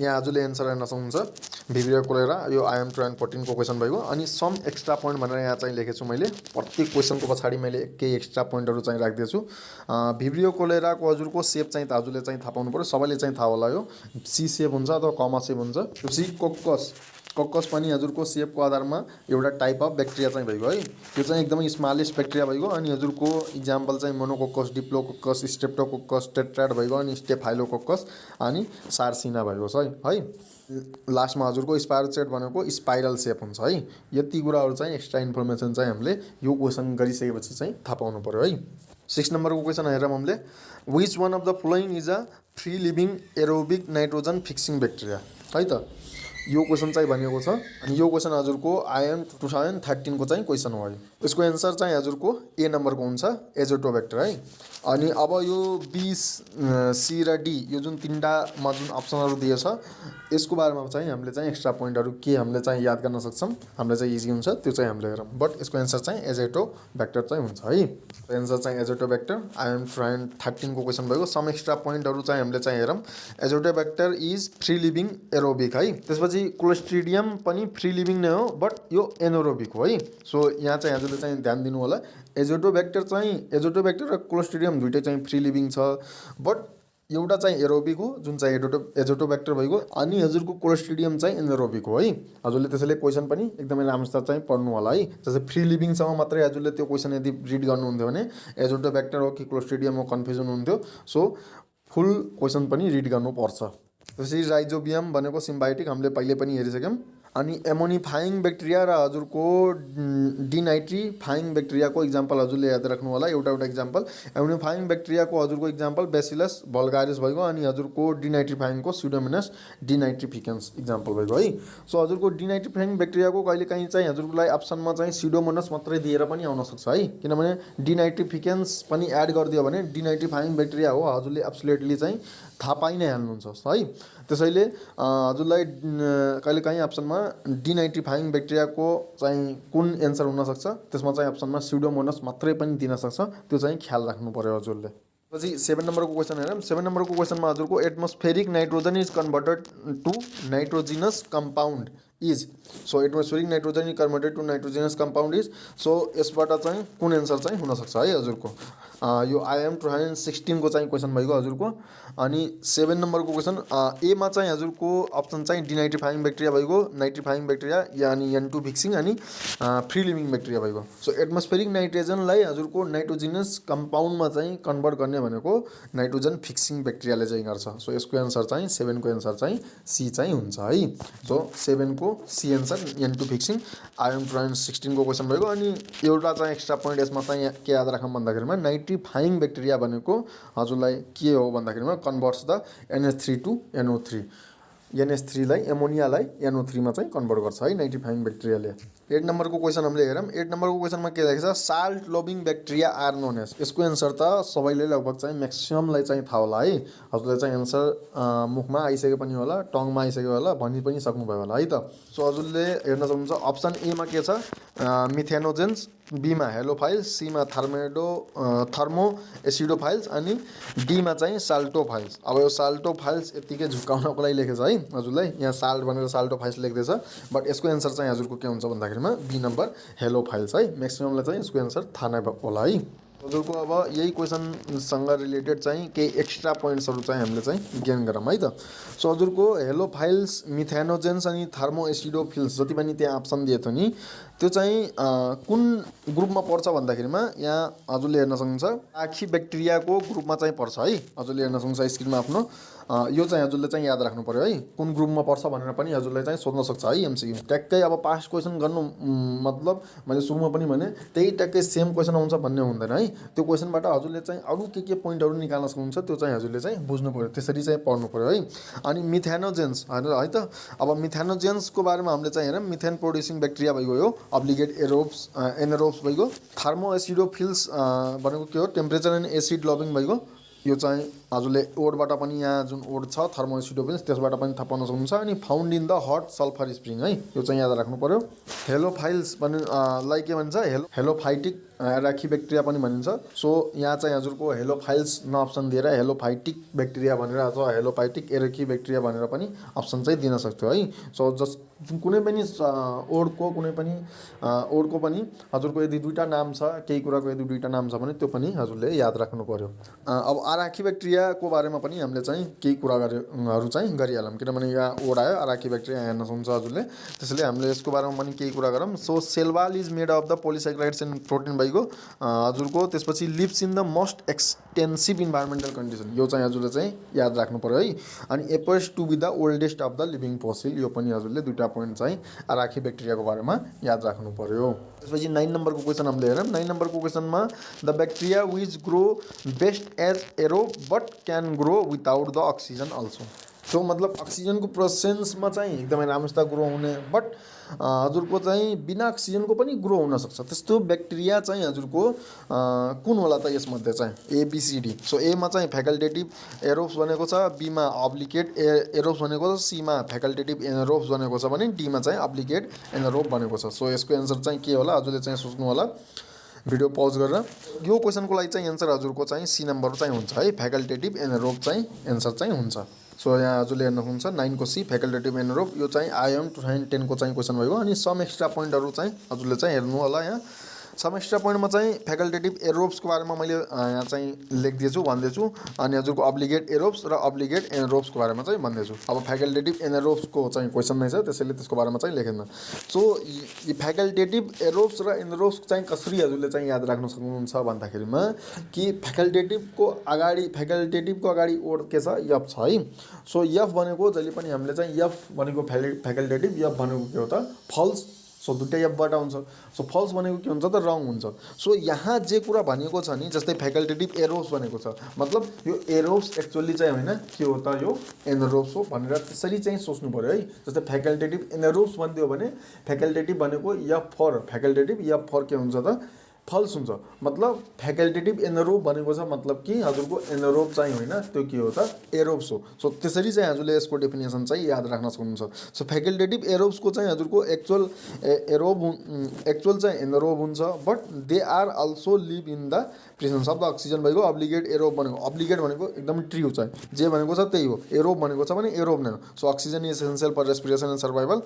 यहाँ हजुरले एन्सर हेर्न सक्नुहुन्छ, भिब्रियो कोलेरा यो IIM 2014 को क्वेसन भइगयो। अनि सम एक्स्ट्रा पोइन्ट भनेर यहाँ चाहिँ लेखेको छु मैले, प्रत्येक क्वेसनको पछाडि मैले केही एक्स्ट्रा पोइन्टहरू चाहिँ राखिदिएछु। भिब्रियो कोलेराको हजुरको सेप चाहिँ हजुरले चाहिँ थाहा पाउनु पऱ्यो, सबैले चाहिँ थाहा होला। यो C सेप हुन्छ अथवा कमा सेप हुन्छ। त्यसपछि कोकस पनि हजुरको सेपको आधारमा एउटा टाइप अफ ब्याक्टेरिया चाहिँ भइगयो है। यो चाहिँ एकदमै स्मलेस्ट ब्याक्टेरिया भइगयो। अनि हजुरको इक्जाम्पल चाहिँ मोनोकोकस, डिप्लोकोकस, स्ट्रेप्टोकोकस, टेट्राड भइगयो, अनि स्टेफाइलोकोकस अनि सार्सिना भइगयो है। लास्टमा हजुरको स्पाइरोचेट भनेको स्पाइरल सेप हुन्छ है। यति कुराहरू चाहिँ एक्स्ट्रा इन्फर्मेसन चाहिँ हामीले यो क्वेसन गरिसकेपछि चाहिँ थाहा पाउनु पऱ्यो है। 6 नम्बरको क्वेसन हेरौँ हामीले, which one of the following is a free living aerobic nitrogen fixing bacteria है त। यो क्वेसन चाहिँ भनिएको छ। अनि यो क्वेसन हजुरको IIM 2013 को चाहिँ क्वेसन हो है। यसको एन्सर चाहिँ हजुरको A नम्बरको हुन्छ, एजोटोब्याक्टर है। अनि अब यो B, C र D यो जुन तीनटामा जुन अप्सनहरू दिएछ यसको बारेमा चाहिँ हामीले चाहिँ एक्स्ट्रा पोइन्टहरू के हामीले चाहिँ याद गर्न सक्छौँ, हामीले चाहिँ इजी हुन्छ त्यो चाहिँ हामीले हेरौँ। बट यसको एन्सर चाहिँ एजोटोब्याक्टर चाहिँ हुन्छ है। एन्सर चाहिँ एजोटोब्याक्टर IIM 2013 को क्वेसन भएको। सम एक्स्ट्रा पोइन्टहरू चाहिँ हामीले चाहिँ हेरौँ। एजोटोब्याक्टर इज फ्री लिभिङ एरोबिक है। त्यसपछि क्लोस्ट्रिडियम पनि फ्री लिभिङ नै हो, बट यो एनोरोबिक हो है। सो यहाँ चाहिँ हजुरले चाहिँ ध्यान दिनु होला। एजोटोब्याक्टर र क्लोस्ट्रिडियम दुइटै चाहिँ फ्री लिभिङ छ, बट एउटा चाहिँ एरोबिक हो जुन चाहिँ एजोटोब्याक्टर भइगयो अनि हजुरको क्लोस्ट्रिडियम चाहिँ एनारोबिक हो है। हजुरले त्यसैले क्वेसन पनि एकदमै राम्रोसित चाहिँ पढ्नु होला है। जस्तै फ्री लिभिङसम्म मात्रै हजुरले त्यो क्वेसन यदि रिड गर्नुहुन्थ्यो भने एजोटोब्याक्टर हो कि क्लोस्ट्रिडियम हो कन्फ्युजन हुन्थ्यो। सो फुल क्वेसन पनि रिड गर्नुपर्छ। त्यसरी राइजोबियम भनेको सिम्बायोटिक हामीले पहिले पनि हेरिसक्यौँ। अनि एमोनिफाइङ ब्याक्टेरिया र हजुरको डिनाइट्रिफाइङ ब्याक्टेरियाको इक्जाम्पल हजुरले याद राख्नु होला एउटा एउटा इक्जाम्पल। एमोनिफाइङ ब्याक्टेरियाको हजुरको इक्जाम्पल बेसिलस भल्गारिस भइगयो अनि हजुरको डिनाइट्रिफाइङको स्युडोमोनास डिनाइट्रिफिकेन्स इक्जाम्पल भइगयो है। सो हजुरको डिनाइट्रिफाइङ ब्याक्टेरियाको कहिलेकाहीँ चाहिँ हजुरलाई अप्सनमा चाहिँ स्युडोमोनास मात्रै दिएर पनि आउन सक्छ है, किनभने डिनाइट्रिफिकेन्स पनि एड गरिदियो भने डिनाइट्रिफाइङ ब्याक्टेरिया हो हजुरले एब्सोल्युटली चाहिँ थाहा पाइ नै हाल्नुहुन्छ है। त्यसैले हजुरलाई कहिलेकाहीँ अप्सनमा डिनाइट्रिफाइङ ब्याक्टेरियाको चाहिँ कुन एन्सर हुनसक्छ त्यसमा चाहिँ अप्सनमा स्युडोमोनास मात्रै पनि दिन सक्छ, त्यो चाहिँ ख्याल राख्नु पर्यो हजुरले। पछि 7 नम्बरको क्वेसन हेरौँ। 7 नम्बरको क्वेसनमा हजुरको atmospheric nitrogen is converted to nitrogenous compound is. So atmospheric nitrogen is converted to nitrogenous compound is. So यसबाट चाहिँ कुन एन्सर चाहिँ हुनसक्छ है हजुरको। यो IIM 2016 को चाहिँ क्वेसन भइगयो हजुरको। अनि 7 नम्बरको क्वेसन एमा चाहिँ हजुरको अप्सन चाहिँ डिनाइट्रिफाइङ ब्याक्टेरिया भइगयो, नाइट्रिफाइङ ब्याक्टेरिया यानि N2 फिक्सिङ अनि फ्री लिभिङ ब्याक्टेरिया भइगयो। सो एटमोस्फेरिक नाइट्रोजनलाई हजुरको नाइट्रोजिनस कम्पाउन्डमा चाहिँ कन्भर्ट गर्ने भनेको नाइट्रोजन फिक्सिङ ब्याक्टेरियाले चाहिँ गर्छ। सो यसको एन्सर चाहिँ 7 को एन्सर चाहिँ सी चाहिँ हुन्छ है। सो 7 को C answer N2 fixing IIM 2016 को क्वेसन भइगयो। अनि एउटा चाहिँ एक्स्ट्रा पोइन्ट यसमा चाहिँ के याद राखौँ भन्दाखेरिमा नाइट्रिफाइङ ब्याक्टेरिया भनेको हजुरलाई के हो भन्दाखेरिमा converts the NH3 to NO3, NH3 लाई एमोनियालाई NO3 मा चाहिँ कन्भर्ट गर्छ है नाइट्रिफाइङ ब्याक्टेरियाले। 8 नम्बरको क्वेसन हामीले हेरौँ। 8 नम्बरको क्वेसनमा के लेखेको छ, salt loving bacteria are known as. यसको एन्सर त सबैले लगभग चाहिँ म्याक्सिममलाई चाहिँ थाहा होला है। हजुरले चाहिँ एन्सर मुखमा आइसक्यो पनि होला, टङमा आइसक्यो होला, भनि पनि सक्नुभयो होला है त। सो हजुरले हेर्न सक्नुहुन्छ अप्सन एमा के छ, मिथेनोजेन्स, बीमा हेलोफाइल्स, सीमा थर्मो एसिडोफाइल्स अनि डीमा चाहिँ साल्टोफाइल्स। अब यो साल्टोफाइल्स यतिकै झुक्काउनको लागि लेखेको छ है हजुरलाई, यहाँ साल्ट भनेर साल्टोफाइल्स लेख्दैछ, बट यसको एन्सर चाहिँ हजुरको के हुन्छ भन्दाखेरिमा बी नम्बर हेलोफाइल्स है। म्याक्सिममलाई चाहिँ यसको एन्सर थाहा नै होला है हजुरको। अब यही क्वेसनसँग रिलेटेड चाहिँ केही एक्स्ट्रा पोइन्ट्सहरू चाहिँ हामीले चाहिँ गेन गरौँ है त। सो हजुरको हेलोफाइल्स, मिथेनोजेन्स अनि थर्मो एसिडोफिल्स जति पनि त्यहाँ अप्सन दिएको थियो नि त्यो चाहिँ कुन ग्रुपमा पर्छ भन्दाखेरिमा यहाँ हजुरले हेर्न सक्नुहुन्छ आखी ब्याक्टेरियाको ग्रुपमा चाहिँ पर्छ है। हजुरले हेर्न सक्नुहुन्छ स्क्रिनमा आफ्नो यो चाहिँ हजुरले चाहिँ याद राख्नु पर्यो है, कुन ग्रुपमा पर्छ भनेर पनि हजुरले चाहिँ सोध्न सक्छ है MCQ। ट्याक्कै अब पास्ट क्वेसन गर्नु मतलब मैले सुरुमा पनि भने त्यही ट्याक्कै सेम क्वेसन आउँछ भन्ने हुँदैन है। त्यो क्वेसनबाट हजुरले चाहिँ अरू के पोइन्टहरू निकाल्न सक्नुहुन्छ त्यो चाहिँ हजुरले चाहिँ बुझ्नु पर्यो, त्यसरी चाहिँ पढ्नु पर्यो है। अनि मिथेनोजेन्स है त, अब मिथेनोजेन्सको बारेमा हामीले चाहिँ हेरौँ। मिथेन प्रोड्युसिङ ब्याक्टेरिया भइगयो यो, अब्लिगेट एनारोब्स भइगयो। थर्मो एसिडोफिल्स भनेको के हो, टेम्परेचर एन्ड एसिड लभिङ भइगयो। यो चाहिँ हजुरले ओडबाट पनि यहाँ जुन ओड छ थर्मो एसिडोफिल्स त्यसबाट पनि थाहा पाउन सक्नुहुन्छ। अनि found in the hot sulphur spring है, यो चाहिँ याद राख्नु पर्यो। हेलोफाइल्स लाई के भन्छ, हेलोफाइटिक राखी ब्याक्टेरिया पनि भनिन्छ। सो यहाँ चाहिँ हजुरको हेलोफाइल्स न अप्सन दिएर हेलोफाइटिक ब्याक्टेरिया भनेर अथवा हेलोफाइटिक एरेकी ब्याक्टेरिया भनेर पनि अप्सन चाहिँ दिन सक्थ्यो है। सो कुनै पनि ओडको पनि हजुरको यदि दुईवटा नाम छ, केही कुराको यदि दुईवटा नाम छ भने त्यो पनि हजुरले याद राख्नु पर्यो। अब आराकी ब्याक्टेरियाको बारेमा पनि हामीले चाहिँ केही कुराहरू चाहिँ गरिहालौँ, किनभने यहाँ ओड आयो आराकी ब्याक्टेरिया हेर्न सक्नुहुन्छ हजुरले, त्यसैले हामीले यसको बारेमा पनि केही कुरा गरौँ। So cell wall is made of the polysaccharides and protein भइगयो हजुरको। त्यसपछि lives in the most extensive environmental condition, यो चाहिँ हजुरले चाहिँ याद राख्नु पर्यो है। अनि appears to be the oldest of the living fossil, यो पनि हजुरले दुईवटा पोइन्ट चाहिँ आराकी ब्याक्टेरियाको बारेमा याद राख्नु पर्यो। त्यसपछि 9 नम्बरको क्वेसन हामीले हेरौँ। 9 नम्बरको क्वेसनमा the bacteria which grow best as aerobe but can grow without the oxygen also. So मतलब अक्सिजनको प्रेसेन्समा चाहिँ एकदमै राम्रोसित ग्रो हुने, बट हजुरको चाहिँ बिना अक्सिजनको पनि ग्रो हुनसक्छ त्यस्तो ब्याक्टेरिया चाहिँ हजुरको कुन होला त यसमध्ये चाहिँ ABCD। सो एमा चाहिँ फ्याकल्टेटिभ एरोब्स भनेको छ, बीमा अब्लिकेट एरोब्स भनेको छ, सीमा फ्याकल्टेटिभ एनारोब्स भनेको छ भने डीमा चाहिँ अब्लिकेट एनारोब भनेको छ। सो यसको एन्सर चाहिँ के होला हजुरले चाहिँ सोच्नु होला भिडियो पज गरेर। यो क्वेसनको लागि चाहिँ एन्सर हजुरको चाहिँ सी नम्बर चाहिँ हुन्छ है, फ्याकल्टेटिभ एनारोब चाहिँ एन्सर चाहिँ हुन्छ। सो यहाँ हजुरले हेर्न सक्नुहुन्छ 9 को सी फ्याकल्टेटिभ एनारोब, यो चाहिँ IIM 2010 को चाहिँ क्वेसन भएको। अनि सम एक्स्ट्रा पोइन्टहरू चाहिँ हजुरले चाहिँ हेर्नु होला यहाँ। सम एक्स्ट्रा पोइन्टमा चाहिँ फ्याकल्टेटिभ एरोब्सको बारेमा मैले यहाँ चाहिँ लेखिदिएछु भन्दैछु अनि हजुरको अब्लिगेट एरोब्स र अब्लिगेट एनरोब्सको बारेमा चाहिँ भन्दैछु। अब फ्याकल्टेटिभ एनरोब्सको चाहिँ क्वेसन नै छ, त्यसैले त्यसको बारेमा चाहिँ लेखेन। सो यी फ्याकल्टेटिभ एरोब्स र एनरोब्स चाहिँ कसरी हजुरले चाहिँ याद राख्न सक्नुहुन्छ भन्दाखेरिमा कि फ्याकल्टेटिभको अगाडि वर्ड के छ, यफ छ है। सो यफ भनेको जहिले पनि हामीले चाहिँ यफ भनेको फ्याकल्टेटिभ, यफ भनेको के हो त फल्स। सो दुइटै यफबाट हुन्छ। सो फल्स भनेको के हुन्छ त रङ हुन्छ। सो यहाँ जे कुरा भनेको छ नि, जस्तै फ्याकल्टेटिभ एरोब्स भनेको छ, मतलब यो एरोब्स एक्चुअली चाहिँ होइन के हो त यो एनरोब्स हो भनेर त्यसरी चाहिँ सोच्नु पऱ्यो है। जस्तै फ्याकल्टेटिभ एनरोब्स भनिदियो भने फ्याकल्टेटिभ भनेको यफ फर फ्याकल्टेटिभ, यफ फर के हुन्छ त फल्स हुन्छ। मतलब फ्याकल्टेटिभ एनरोब भनेको छ मतलब कि हजुरको एनरोब चाहिँ होइन, त्यो के हो त एरोब्स हो। सो त्यसरी चाहिँ हजुरले यसको डेफिनेसन चाहिँ याद राख्न सक्नुहुन्छ। सो फ्याकल्टेटिभ एरोब्सको चाहिँ हजुरको एक्चुअल चाहिँ एनरोब हुन्छ, but they are also live in the presence of the oxygen भइगयो। अब्लिगेट एरोब भनेको, अब्लिगेट भनेको एकदम ट्रु छ, जे भनेको छ त्यही हो। एरोब भनेको छ भने एरोब नै हो। So oxygen is essential for respiration and survival.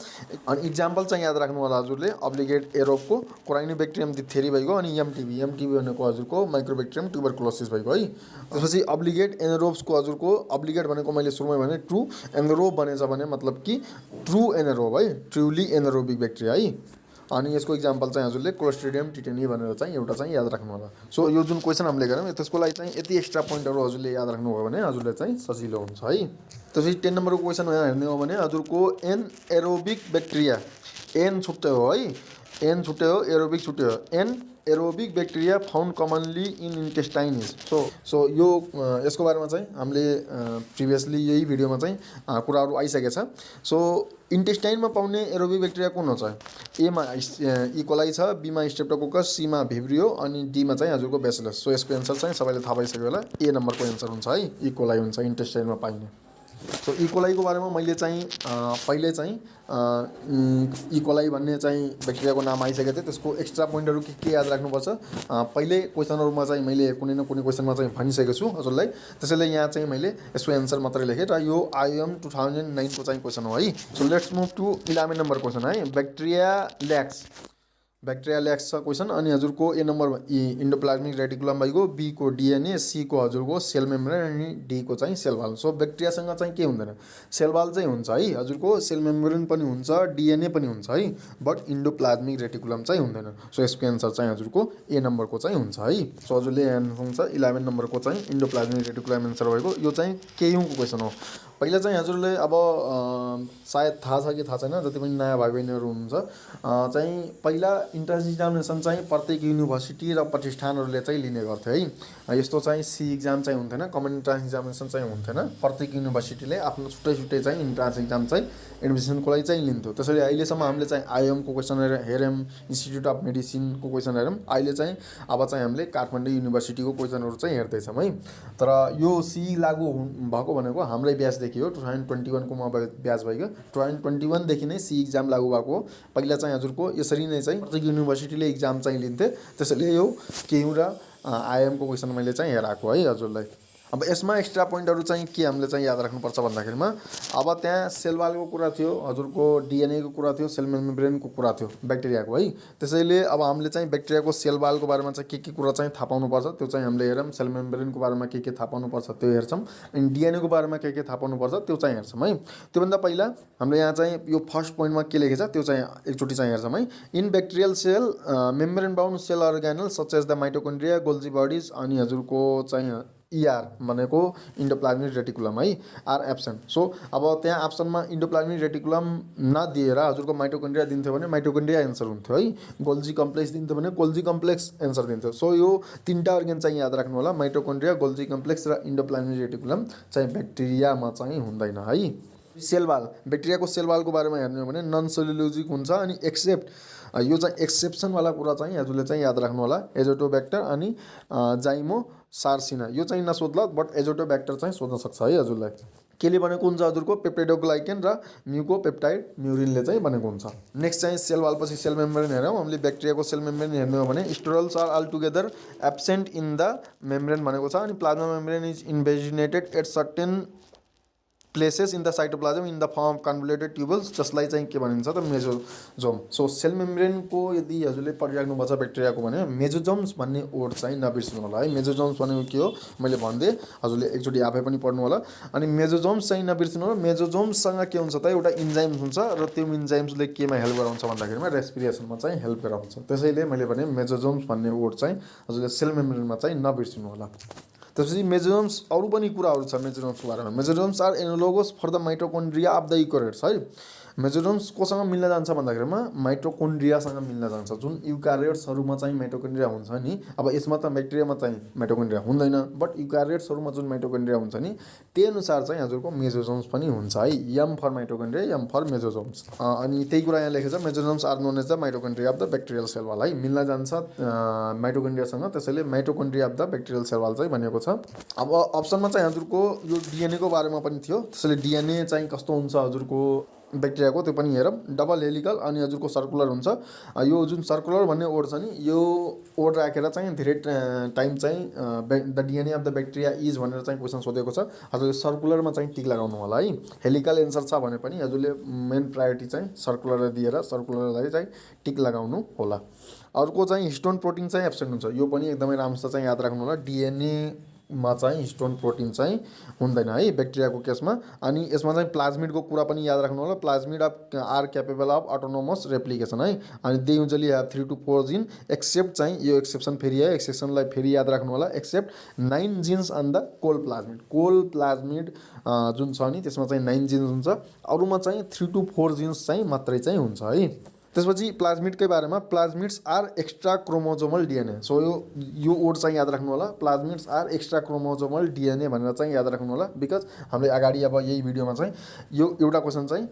अनि इक्जाम्पल चाहिँ याद राख्नु होला हजुरले अब्लिगेट एरोबको कोराइनोबैक्टेरियम डिप्थेरी भइगयो अनि एमटिबी भनेको हजुरको माइक्रोबैक्टेरियम ट्युबरकुलोसिस भइगयो है। त्यसपछि अब्लिगेट एनरोब्सको हजुरको अब्लिगेट भनेको मैले सुरुमै भने ट्रु, एनरोब भनेछ भने मतलब कि ट्रु एनरोब है, ट्रुली एनरोबिक ब्याक्टेरिया है। अनि यसको इक्जाम्पल चाहिँ हजुरले क्लोस्ट्रिडियम टिटेनी भनेर चाहिँ एउटा चाहिँ याद राख्नु होला। सो यो जुन क्वेसन हामीले गऱ्यौँ त्यसको लागि चाहिँ यति एक्स्ट्रा पोइन्टहरू हजुरले याद राख्नुभयो भने हजुरले चाहिँ सजिलो हुन्छ है। त्यसपछि 10 नम्बरको क्वेसन यहाँ हेर्ने हो भने हजुरको एन एरोबिक ब्याक्टेरिया, एन छुट्टै हो है, एन छुट्टै हो, एरोबिक छुट्टै हो। An aerobic bacteria found commonly in intestine is. So यो यसको बारेमा चाहिँ हामीले प्रिभियसली यही भिडियोमा चाहिँ कुराहरू आइसकेको छ। सो इन्टेस्टाइनमा पाउने एरोबिक ब्याक्टेरिया कुन हुन्छ? एमा इकोलाई छ, बीमा स्ट्रेप्टोकोकस, सीमा भिब्रियो अनि डीमा चाहिँ हजुरको बेसिलस। सो यसको एन्सर चाहिँ सबैले थाहा पाइसक्यो होला, ए नम्बरको एन्सर हुन्छ है, इकोलाई हुन्छ इन्टेस्टाइनमा पाइने। सो इकोलाईको बारेमा मैले चाहिँ पहिले चाहिँ इकोलाई भन्ने चाहिँ ब्याक्टेरियाको नाम आइसकेको थियो। त्यसको एक्स्ट्रा पोइन्टहरू के याद राख्नुपर्छ पहिले क्वेसनहरूमा चाहिँ मैले कुनै न कुनै क्वेसनमा चाहिँ भनिसकेको छु हजुरलाई, त्यसैले यहाँ चाहिँ मैले यसको एन्सर मात्रै लेखेँ र यो आइएम 2009 को चाहिँ क्वेसन हो है। So let's move to 11 number question है, ब्याक्टेरिया ल्याक्स छ क्वेसन। अनि हजुरको ए नम्बर इन्डोप्लाज्मिक रेटिकुलम भइगयो, बी को डिएनए, सी को हजुरको सेल मेम्ब्रेन अनि डी को चाहिँ सेल वाल। सो ब्याक्टेरियासँग चाहिँ के हुँदैन, सेल वाल चाहिँ हुन्छ है हजुरको, सेल मेम्ब्रेन पनि हुन्छ, डिएनए पनि हुन्छ है, बट इन्डोप्लाज्मिक रेटिकुलम चाहिँ हुँदैन। सो यसको एन्सर चाहिँ हजुरको ए नम्बरको चाहिँ हुन्छ है। सो हजुरले हुन्छ 11 नम्बरको चाहिँ इन्डोप्लाज्मिक रेटिकुलम एन्सर भएको। यो चाहिँ केयुको क्वेसन हो। पहिला चाहिँ हजुरले अब सायद थाहा छ कि थाहा छैन, जति पनि नयाँ भाइ बहिनीहरू हुनुहुन्छ चाहिँ पहिला इन्ट्रान्स इक्जामिनेसन चाहिँ प्रत्येक युनिभर्सिटी र प्रतिष्ठानहरूले चाहिँ लिने गर्थे है। यस्तो चाहिँ सी इक्जाम चाहिँ हुन्थेन, कमन इन्ट्रान्स इक्जामिनेसन चाहिँ हुन्थेन। प्रत्येक युनिभर्सिटीले आफ्नो छुट्टै चाहिँ इन्ट्रान्स इक्जाम चाहिँ एडमिसनको लागि चाहिँ लिन्थ्यो। त्यसरी अहिलेसम्म हामीले चाहिँ आइएमको क्वेसन हेऱ्यौँ, इन्स्टिट्युट अफ मेडिसिनको क्वेसन हेऱ्यौँ, अहिले चाहिँ अब चाहिँ हामीले काठमाडौँ युनिभर्सिटीको क्वेसनहरू चाहिँ हेर्दैछौँ है। तर यो सी लागु भएको भनेको हाम्रै ब्याचदेखि हो, 2021 को म ब्याच भइगयो, 2021 नै सी इक्जाम लागु भएको हो। पहिला चाहिँ हजुरको यसरी नै चाहिँ प्रत्येक युनिभर्सिटीले इक्जाम चाहिँ लिन्थे, त्यसैले यो केयु र आइएमको क्वेसन मैले चाहिँ हेराएको है हजुरलाई। अब यसमा एक्स्ट्रा पोइन्टहरू चाहिँ के हामीले चाहिँ याद राख्नुपर्छ भन्दाखेरिमा अब त्यहाँ सेल वालको कुरा थियो, हजुरको डिएनएको कुरा थियो, सेल मेम्ब्रेनको कुरा थियो ब्याक्टेरियाको है। त्यसैले अब हामीले चाहिँ ब्याक्टेरियाको सेल वालको बारेमा चाहिँ के कुरा चाहिँ थाहा पाउनुपर्छ त्यो चाहिँ हामीले हेरौँ, सेल मेम्ब्रेनको बारेमा के थाहा पाउनुपर्छ त्यो हेर्छौँ, अनि डिएनएको बारेमा के थाहा पाउनुपर्छ त्यो चाहिँ हेर्छौँ है। त्योभन्दा पहिला हामीले यहाँ चाहिँ यो फर्स्ट पोइन्टमा के लेखेको छ त्यो चाहिँ एकचोटि चाहिँ हेर्छौँ है। In bacterial cell membrane bound cell organelle such as the mitochondria, Golgi bodies अनि हजुरको चाहिँ ER भनेको इन्डोप्लाज्मिक रेटिकुलम है, आर एब्सेन्ट। सो अब त्यहाँ अप्सनमा इन्डोप्लाज्मिक रेटिकुलम नदिएर हजुरको माइटोकोन्ड्रिया दिन्थ्यो भने माइटोकोन्ड्रिया एन्सर हुन्थ्यो है, गोल्जी कम्प्लेक्स दिन्थ्यो भने गोल्जी कम्प्लेक्स एन्सर दिन्थ्यो। सो यो तीनटा अर्गेन चाहिँ याद राख्नु होला, माइटोकोन्ड्रिया, गोल्जी कम्प्लेक्स र इन्डोप्लाज्मिक रेटिकुलम चाहिँ ब्याक्टेरियामा चाहिँ हुँदैन है। सेल वाल, ब्याक्टेरियाको सेल वालको बारेमा हेर्ने हो भने नन सेलुलोजिक हुन्छ अनि एक्सेप्ट, यो चाहिँ एक्सेप्सनवाला कुरा चाहिँ हजुरले चाहिँ याद राख्नु होला, एजोटोब्याक्टर अनि जाइमो सार्सिना। यो चाहिँ नसोध्ला बट एजोटोब्याक्टर चाहिँ सोध्न सक्छ है हजुरलाई। केले बनेको हुन्छ हजुरको पेप्टाइडोग्लाइकेन र म्युकोपेप्टाइड म्युरिनले चाहिँ बनेको हुन्छ। नेक्स्ट चाहिँ सेल वाल पछि सेल मेम्ब्रेन हेरौँ। हामीले ब्याक्टेरियाको सेल मेम्ब्रेन हेर्ने हो भने sterols are all together absent in the membrane भनेको छ, अनि plasma membrane is invaginated at certain places in the cytoplasm in the form of convoluted tubules, जसलाई चाहिँ के भनिन्छ त मेसोजोम। सो सेल मेम्ब्रेनको यदि हजुरले पढिराख्नुपर्छ ब्याक्टेरियाको भने मेसोजोम्स भन्ने वर्ड चाहिँ नबिर्सिनु होला है। मेसोजोम्स भनेको के हो मैले भनिदिएँ, हजुरले एकचोटि आफै पनि पढ्नु होला। अनि मेसोजोम्स चाहिँ नबिर्सिनु होला। मेसोजोम्ससँग के हुन्छ त एउटा इन्जाइम्स हुन्छ र त्यो इन्जाइम्सले केमा हेल्प गराउँछ भन्दाखेरिमा रेस्पिरेसनमा चाहिँ हेल्प गराउँछ। त्यसैले मैले भने मेसोजोम्स भन्ने वर्ड चाहिँ हजुरले सेल मेम्ब्रेनमा चाहिँ नबिर्सिनु होला। त्यसपछि मेसोजोम्स अरू पनि कुराहरू छ मेसोजोम्सको बारेमा। Mesosomes are analogous for the mitochondria of the eukaryotes है। मेसोजोम्स कोसँग मिल्न जान्छ भन्दाखेरिमा माइटोकोन्ड्रियासँग मिल्न जान्छ। जुन युक्यारियोट्सहरूमा चाहिँ माइटोकोन्ड्रिया हुन्छ नि, अब यसमा त ब्याक्टेरियामा चाहिँ माइटोकोन्ड्रिया हुँदैन, बट युक्यारियोट्सहरूमा जुन माइटोकोन्ड्रिया हुन्छ नि त्यही अनुसार चाहिँ हजुरको मेसोजोम्स पनि हुन्छ है। M for mitochondria, M for mesosomes. अनि त्यही कुरा यहाँ लेखेको छ, mesosomes are known as the mitochondria of the bacterial cell wall है। मिल्न जान्छ माइटोकोन्ड्रियासँग, त्यसैले mitochondria of the bacterial cell wall चाहिँ भनिएको छ। अब अप्सनमा चाहिँ हजुरको यो डिएनएको बारेमा पनि थियो, त्यसैले डिएनए चाहिँ कस्तो हुन्छ हजुरको ब्याक्टेरियाको त्यो पनि हेरौँ। डबल हेलिकल अनि हजुरको सर्कुलर हुन्छ। यो जुन सर्कुलर भन्ने वर्ड छ नि, यो वर्ड राखेर चाहिँ धेरै टाइम चाहिँ the DNA of the bacteria is भनेर चाहिँ क्वेसन सोधेको छ। हजुरले सर्कुलरमा चाहिँ टिक लगाउनु होला है। हेलिकल एन्सर छ भने पनि हजुरले मेन प्रायोरिटी चाहिँ सर्कुलरलाई दिएर सर्कुलरलाई चाहिँ टिक लगाउनु होला। अर्को चाहिँ हिस्टोन प्रोटिन चाहिँ एब्सेन्ट हुन्छ, यो पनि एकदमै राम्रोसँग चाहिँ याद राख्नु होला। डिएनएमा चाहिँ हिस्टोन प्रोटिन चाहिँ हुँदैन है ब्याक्टेरियाको केसमा। अनि यसमा चाहिँ प्लाज्मिडको कुरा पनि याद राख्नु होला। Plasmid are capable of autonomous replication है। अनि दे युजली ह्याभ 3 to 4 जिन, एक्सेप्ट चाहिँ यो एक्सेप्सन फेरि है, एक्सेप्सनलाई फेरि याद राख्नु होला। Except 9 genes on the col plasmid. Col plasmid जुन छ नि त्यसमा चाहिँ 9 जिन्स हुन्छ, अरूमा चाहिँ 3 to 4 जिन्स चाहिँ मात्रै चाहिँ हुन्छ है। त्यसपछि प्लाज्मिडकै बारेमा, plasmids are extra chromosomal DNA. So यो वर्ड चाहिँ याद राख्नु होला। Plasmids are extra chromosomal DNA भनेर चाहिँ याद राख्नु होला। बिकज हामीले अगाडि अब यही भिडियोमा चाहिँ यो एउटा क्वेसन चाहिँ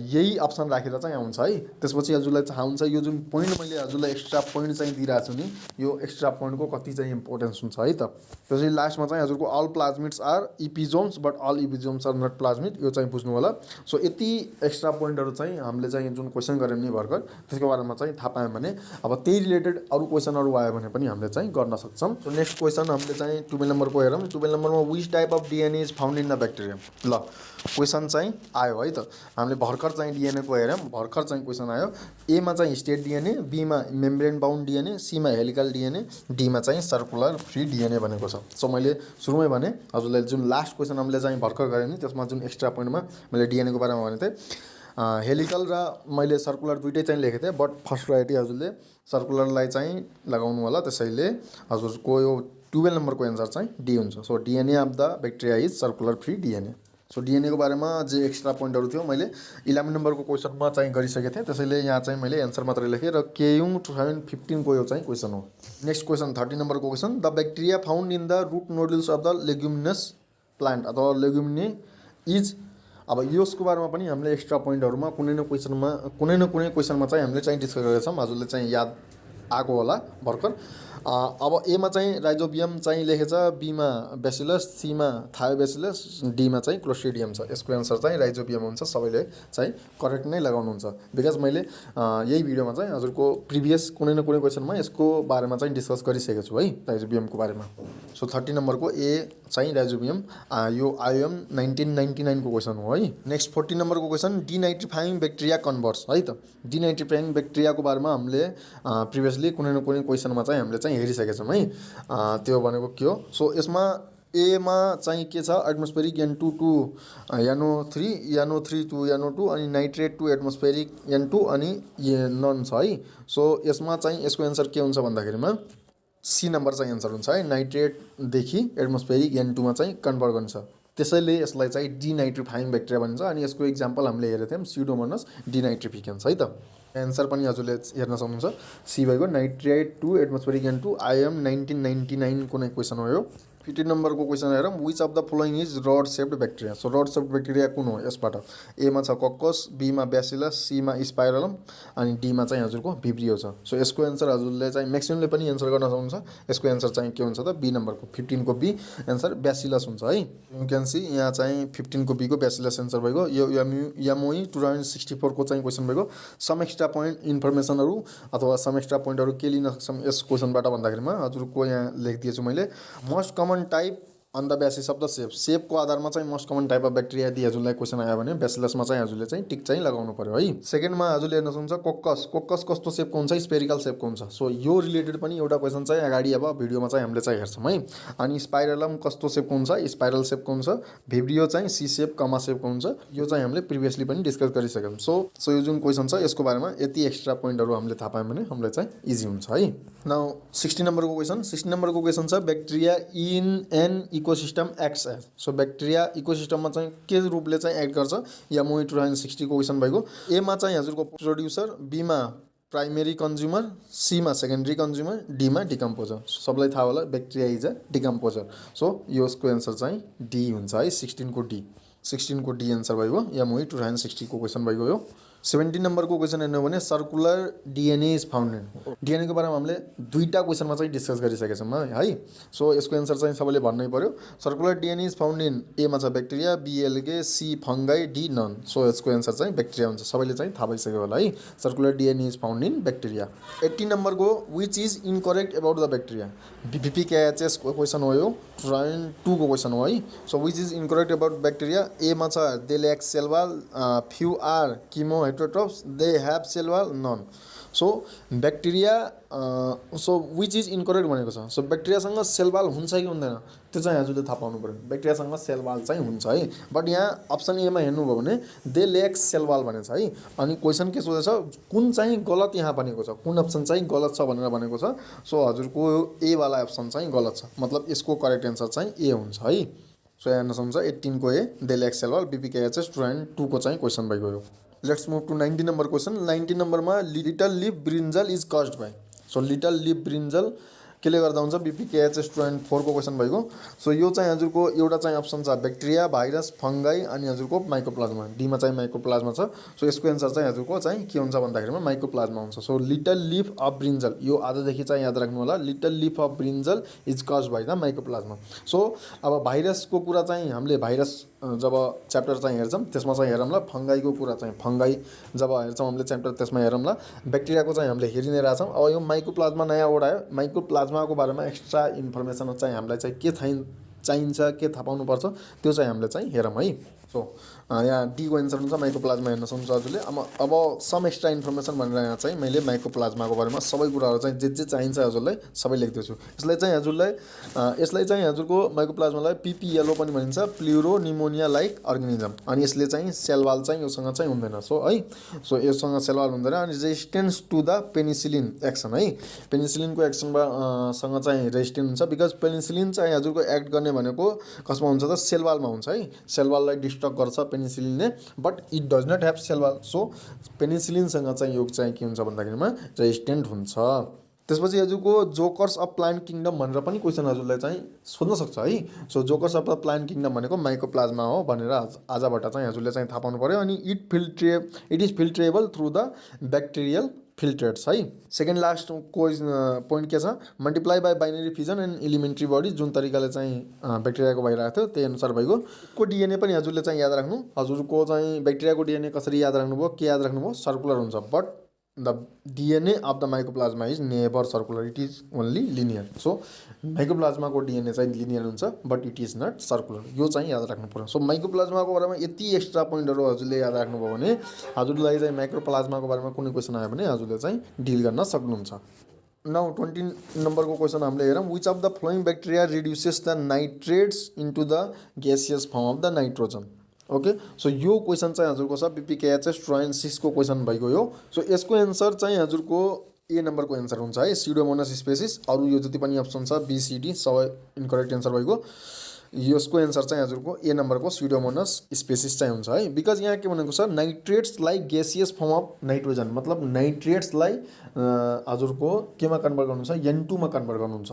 यही अप्सन राखेर चाहिँ आउँछ है। त्यसपछि हजुरलाई थाहा हुन्छ यो जुन पोइन्ट मैले हजुरलाई एक्स्ट्रा पोइन्ट चाहिँ दिइरहेको छु नि, यो एक्स्ट्रा पोइन्टको कति चाहिँ इम्पोर्टेन्स हुन्छ है त। त्यसपछि लास्टमा चाहिँ हजुरको all plasmids are episomes but all episomes are not plasmid, यो चाहिँ बुझ्नु होला। सो यति एक्स्ट्रा पोइन्टहरू चाहिँ हामीले चाहिँ जुन क्वेसन गऱ्यौँ नि भर्खर त्यसको बारेमा चाहिँ थाहा पायौँ भने अब त्यही रिलेटेड अरू क्वेसनहरू आयो भने पनि हामीले चाहिँ गर्न सक्छौँ। सो नेक्स्ट क्वेसन हामीले चाहिँ 12 नम्बरको हेरौँ। 12 नम्बरमा which type of DNA is found in the bacteria. ल क्वेसन चाहिँ आयो है त। हामीले भर्खर चाहिँ डिएनएको हेरौँ, भर्खर चाहिँ क्वेसन आयो। एमा चाहिँ स्टेट डिएनए, बीमा मेम्ब्रेन बाउन्ड डिएनए, सीमा हेलिकल डिएनए, डीमा चाहिँ सर्कुलर फ्री डिएनए भनेको छ। सो मैले सुरुमै भने हजुरलाई जुन लास्ट क्वेसन हामीले चाहिँ भर्खर गऱ्यौँ नि त्यसमा जुन एक्स्ट्रा पोइन्टमा मैले डिएनएको बारेमा भनेको थिएँ, हेलिकल र मैले सर्कुलर दुइटै चाहिँ लेखेको थिएँ, बट फर्स्ट प्रायोरिटी हजुरले सर्कुलरलाई चाहिँ लगाउनु होला। त्यसैले हजुरको यो 12 नम्बरको एन्सर चाहिँ डी हुन्छ। So DNA of the bacteria is circular free DNA. So डिएनएको बारेमा जे एक्स्ट्रा पोइन्टहरू थियो मैले 11 नम्बरको क्वेसनमा चाहिँ गरिसकेको थिएँ, त्यसैले यहाँ चाहिँ मैले एन्सर मात्रै लेखेँ र केयुङ 2015 को यो चाहिँ क्वेसन हो। नेक्स्ट क्वेसन 30 नम्बरको question, the bacteria found in the root nodules of the leguminous plant अथवा लेग्युमिने इज। अब यसको बारेमा पनि हामीले एक्स्ट्रा पोइन्टहरूमा कुनै न कुनै क्वेसनमा चाहिँ हामीले चाहिँ डिस्कस गरेका छौँ, हजुरले चाहिँ याद आएको होला भर्खर। अब एमा चाहिँ राइजोबियम चाहिँ लेखेछ, बीमा बेसिलस, सीमा थायोबेसिलस, डीमा चाहिँ क्लोस्ट्रिडियम छ। यसको एन्सर चाहिँ राइजोबियम हुन्छ। सबैले चाहिँ करेक्ट नै लगाउनुहुन्छ बिकज मैले यही भिडियोमा चाहिँ हजुरको प्रिभियस कुनै न कुनै क्वेसनमा यसको बारेमा चाहिँ डिस्कस गरिसकेको छु है, राइजोबियमको बारेमा। सो 30 नम्बरको ए चाहिँ राइजोबियम, यो आइएम 1999 को क्वेसन हो है। नेक्स्ट 40 नम्बरको क्वेसन, डिनाइट्रिफाइङ ब्याक्टेरिया कन्भर्ट्स है त। डिनाइट्रिफाइङ ब्याक्टेरियाको बारेमा हामीले प्रिभियसली कुनै न कुनै क्वेसनमा चाहिँ हामीले चाहिँ हेरिसकेका छौँ है। त्यो भनेको के हो। सो यसमा एमा चाहिँ के छ, atmospheric N2 to NO3, NO3 to NO2 अनि नाइट्रेट टु एटमोस्फेरिक N2 अनि नन छ है। सो यसमा चाहिँ यसको एन्सर के हुन्छ भन्दाखेरिमा सी नम्बर चाहिँ एन्सर हुन्छ है। नाइट्रेटदेखि एटमोस्फेरिक N2 मा चाहिँ कन्भर्ट गर्छ, त्यसैले यसलाई चाहिँ डिनाइट्रिफाइङ ब्याक्टेरिया भनिन्छ। अनि यसको इक्जाम्पल हामीले हेरेको थियौँ स्युडोमोनास डिनाइट्रिफिकेन्स है त। एन्सर पनि हजुरले हेर्न सक्नुहुन्छ, सी भएको nitrate to atmospheric N2 I'm 1999 कुनै क्वेसन हो यो। 15 नम्बरको क्वेसन हेरौँ, which of the following is rod shaped bacteria. So rod shaped bacteria कुन हो यसबाट, एमा छ कक्कस, बीमा ब्यासिलस, सीमा स्पाइरलम अनि डीमा चाहिँ हजुरको भिब्रियो छ। सो यसको एन्सर हजुरले चाहिँ म्याक्सिममले पनि एन्सर गर्न सक्नुहुन्छ। यसको एन्सर चाहिँ के हुन्छ त, बी नम्बरको 15 को बी एन्सर ब्यासिलस हुन्छ है। यु क्यान सी यहाँ चाहिँ 15 को बी को ब्यासिलस एन्सर भएको। यो एमओई 2064 को चाहिँ क्वेसन भएको। सम एक्स्ट्रा पोइन्ट इन्फर्मेसनहरू अथवा सम एक्स्ट्रा पोइन्टहरू के लिन सक्छौँ यस क्वेसनबाट भन्दाखेरिमा हजुरको यहाँ लेखिदिएछु मैले। Most common type on the basis of the shape, सेपको आधारमा चाहिँ most common type of bacteria यदि हजुरलाई क्वेसन आयो भने बेसिलसमा चाहिँ हजुरले चाहिँ टिक चाहिँ लगाउनु पर्यो है। सेकेन्डमा हजुरले हेर्न सक्नुहुन्छ कोक्कस, कोक्कस कस्तो सेपको हुन्छ, स्पेरिकल सेपको हुन्छ। सो यो रिलेटेड पनि एउटा क्वेसन चाहिँ अगाडि अब भिडियोमा चाहिँ हामीले चाहिँ हेर्छौँ है। अनि स्पाइरलम कस्तो सेपको हुन्छ, स्पाइरल सेपको हुन्छ। भिब्रियो चाहिँ सी सेप कमा सेपको हुन्छ। यो चाहिँ हामीले प्रिभियसली पनि डिस्कस गरिसक्यौँ। सो यो जुन क्वेसन छ यसको बारेमा यति एक्स्ट्रा पोइन्टहरू हामीले थाहा पायौँ भने हामीलाई चाहिँ इजी हुन्छ है। नाउ 16 नम्बरको क्वेसन, 16 नम्बरको क्वेसन छ bacteria in an ecosystem acts as. So bacteria इकोसिस्टममा चाहिँ के रूपले चाहिँ एक्ट गर्छ, एमओई 2060 को क्वेसन भएको। एमा चाहिँ हजुरको प्रोड्युसर, बीमा प्राइमेरी कन्ज्युमर, सीमा सेकेन्डरी कन्ज्युमर, डीमा डिकम्पोजर। सबलाई थाहा होला bacteria is a decomposer. So यसको एन्सर चाहिँ डी हुन्छ है, 16 को डी, 16 को डी एन्सर भएको। एमओई 2060 को क्वेसन भएको यो। 17 नम्बरको क्वेसन हेर्नु भने circular DNA is found in. डिएनएको बारेमा हामीले दुईटा क्वेसनमा चाहिँ डिस्कस गरिसकेका छौँ है। सो यसको एन्सर चाहिँ सबैले भन्नै पर्यो। Circular DNA is found in, एमा छ bacteria, B algae, C fungi, D none. So यसको एन्सर चाहिँ ब्याक्टेरिया हुन्छ। सबैले चाहिँ थाहा भइसक्यो होला है, circular DNA is found in bacteria. 18 नम्बरको which is incorrect about the bacteria, BPKHS को क्वेसन हो यो, 2 को क्वेसन हो है। So which is incorrect about bacteria, एमा छ they lack cell wall, few are Keemo हेट्रोट्रोप्स, they have cell wall, none. So bacteria, so which is incorrect भनेको छ। सो ब्याक्टेरियासँग सेल वाल हुन्छ कि हुँदैन त्यो चाहिँ हजुरले थाहा पाउनु पऱ्यो। ब्याक्टेरियासँग सेल वाल चाहिँ हुन्छ है, बट यहाँ अप्सन एमा हेर्नुभयो भने दे ल्याक सेल वाल भनेको छ है। अनि क्वेसन के सोधेछ, कुन चाहिँ गलत यहाँ भनेको छ, कुन अप्सन चाहिँ गलत छ भनेर भनेको छ। सो हजुरको ए वाला अप्सन चाहिँ गलत छ, मतलब यसको करेक्ट एन्सर चाहिँ ए हुन्छ है। सो यहाँ हेर्न सक्नुहुन्छ 18 को A, they lack cell wall, BPKHS 2 को चाहिँ क्वेसन भएको यो। Let's move to 19 number question. 19 नम्बरमा little leaf brinjal is caused by. So little leaf brinjal केले गर्दा हुन्छ, बीपीकेएचएस 4 को क्वेसन भएको। सो यो चाहिँ हजुरको एउटा चाहिँ अप्सन छ ब्याक्टेरिया, भाइरस, फङ्गाई अनि हजुरको माइक्रोप्लाज्मा, डीमा चाहिँ माइक्रोप्लाज्मा छ। सो यसको एन्सर चाहिँ हजुरको चाहिँ के हुन्छ भन्दाखेरिमा माइक्रोप्लाज्मा हुन्छ। So little leaf of brinjal, यो आजदेखि चाहिँ याद राख्नु होला, little leaf of brinjal is caused by the mycoplasma. So अब भाइरसको कुरा चाहिँ हामीले भाइरस जब च्याप्टर चाहिँ हेर्छौँ त्यसमा चाहिँ हेरौँला, फङ्गाईको कुरा चाहिँ फङ्गाई जब हेर्छौँ हामीले च्याप्टर त्यसमा हेरौँला, ब्याक्टेरियाको चाहिँ हामीले हेरि नै रहेछौँ। अब यो माइक्रोप्लाज्मा नयाँ वडा आयो, माइक्रोप्लाज्माको बारेमा एक्स्ट्रा इन्फर्मेसन चाहिँ हामीलाई चाहिँ के चाहिन्छ, के थाहा पाउनुपर्छ त्यो चाहिँ हामीले चाहिँ हेरौँ है। सो यहाँ डीको एन्सर हुन्छ माइक्रोप्लाज्मा, हेर्न सक्नुहुन्छ हजुरले। अब सम एक्स्ट्रा इन्फर्मेसन भनेर यहाँ चाहिँ मैले माइक्रोप्लाज्माको बारेमा सबै कुराहरू चाहिँ जे चाहिन्छ हजुरलाई सबै लेख्दैछु। यसलाई चाहिँ हजुरको माइक्रोप्लाज्मालाई पिपिएलओ पनि भनिन्छ, प्लुरो निमोनिया लाइक अर्गेनिजम। अनि यसले चाहिँ सेल वाल चाहिँ योसँग चाहिँ हुँदैन। सो है, सो योसँग सेल वाल हुँदैन। अनि resistance to the penicillin action है, पेनिसिलिनको एक्सनमा सँग चाहिँ रेजिस्टेन्ट हुन्छ, बिकज पेनिसिलिन चाहिँ हजुरको एक्ट गर्ने भनेको कसमा हुन्छ त, सेल वालमा हुन्छ है। सेल वाललाई डिस्ट्रक्ट गर्छ पेनिसिलिनले, but it does not have cell wall. So पेनिसिलिनसँग चाहिँ यो चाहिँ के हुन्छ भन्दाखेरिमा रेजिस्टेन्ट हुन्छ। त्यसपछि हजुरको जोकर्स अफ प्लान्ट किङडम भनेर पनि क्वेसन हजुरलाई चाहिँ सोध्न सक्छ है। So jokers of the plant kingdom भनेको माइक्रोप्लाज्मा हो भनेर आजबाट चाहिँ हजुरले चाहिँ थाहा पाउनु पऱ्यो। अनि it is filtrable through the bacterial filtrates है। सेकेन्ड लास्ट पोइन्ट के छ, multiply by binary fission and elementary body, जुन तरिकाले चाहिँ ब्याक्टेरियाको भइरहेको थियो त्यही अनुसार भएको। को डिएनए पनि हजुरले चाहिँ याद राख्नु, हजुरको चाहिँ ब्याक्टेरियाको डिएनए कसरी याद राख्नुभयो, के याद राख्नुभयो, सर्कुलर हुन्छ। But the DNA of the mycoplasma is never circular, it is only linear. So माइक्रोप्लाज्माको डिएनए चाहिँ लिनियर हुन्छ, but it is not circular, यो चाहिँ याद राख्नु पर्यो। सो माइक्रोप्लाज्माको बारेमा यति एक्स्ट्रा पोइन्टहरू हजुरले याद राख्नुभयो भने हजुरलाई चाहिँ माइक्रोप्लाज्माको बारेमा कुनै क्वेसन आयो भने हजुरले चाहिँ डिल गर्न सक्नुहुन्छ। नाउ 20 नम्बरको क्वेसन हामीले हेरौँ, which of the following bacteria reduces the nitrates into the gaseous form of the nitrogen. Okay, so यो क्वेसन चाहिँ हजुरको छ बीपीकेएचएस 6 को क्वेसन भएको यो। सो यसको एन्सर चाहिँ हजुरको ए नम्बरको एन्सर हुन्छ है, सिडोमोनस स्पेसिस। अरू यो जति पनि अप्सन छ बीसीडी सबै इन्करेक्ट एन्सर भएको। यसको एन्सर चाहिँ हजुरको ए नम्बरको सिडोमोनस स्पेसिस चाहिँ हुन्छ है। बिकज यहाँ के भनेको छ, नाइट्रेट्सलाई ग्यासियस फर्म अफ नाइट्रोजन, मतलब नाइट्रेट्सलाई हजुरको केमा कन्भर्ट गर्नुहुन्छ, N2 मा कन्भर्ट गर्नुहुन्छ,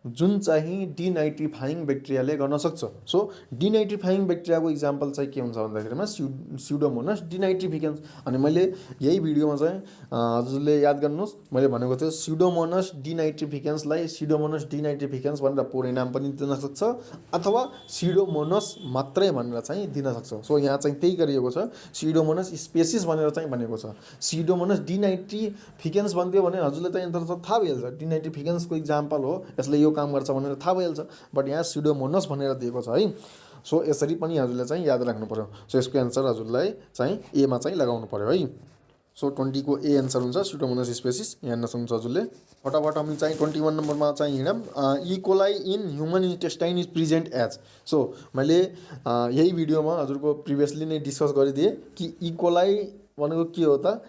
जुन चाहिँ डिनाइट्रिफाइङ ब्याक्टेरियाले गर्न सक्छ। सो डिनाइट्रिफाइङ ब्याक्टेरियाको इक्जाम्पल चाहिँ के हुन्छ भन्दाखेरिमा स्युडोमोनस डिनाइट्रिफिकेन्स। अनि मैले यही भिडियोमा चाहिँ हजुरले याद गर्नुहोस्, मैले भनेको थियो स्युडोमोनस डिनाइट्रिफिकेन्सलाई स्युडोमोनस डिनाइट्रिफिकेन्स भनेर पुरै नाम पनि दिन सक्छ, अथवा स्युडोमोनस मात्रै भनेर चाहिँ दिन सक्छ। सो यहाँ चाहिँ त्यही गरिएको छ, स्युडोमोनस स्पेसिस भनेर चाहिँ भनेको छ। स्युडोमोनस डिनाइट्रिफिकेन्स भन्थ्यो भने हजुरले चाहिँ थाहा भइहाल्छ डिनाइट्रिफिकेन्सको इक्जाम्पल हो, यसले यो यो काम गर्छ भनेर थाहा भइहाल्छ, बट यहाँ स्युडोमोनस भनेर दिएको छ है। सो यसरी पनि हजुरले चाहिँ याद राख्नु पर्यो। सो यसको एन्सर हजुरलाई चाहिँ एमा चाहिँ लगाउनु पर्यो है। सो 20 को ए एन्सर हुन्छ स्युडोमोनस स्पेसिस, यहाँ हेर्न सक्नुहुन्छ हजुरले। फटाफट हामी चाहिँ 21 नम्बरमा चाहिँ हिँडौँ। E coli in human intestine is present as. So मैले यही भिडियोमा हजुरको प्रिभियसली नै डिस्कस गरिदिएँ कि इकोलाई भनेको के हो त।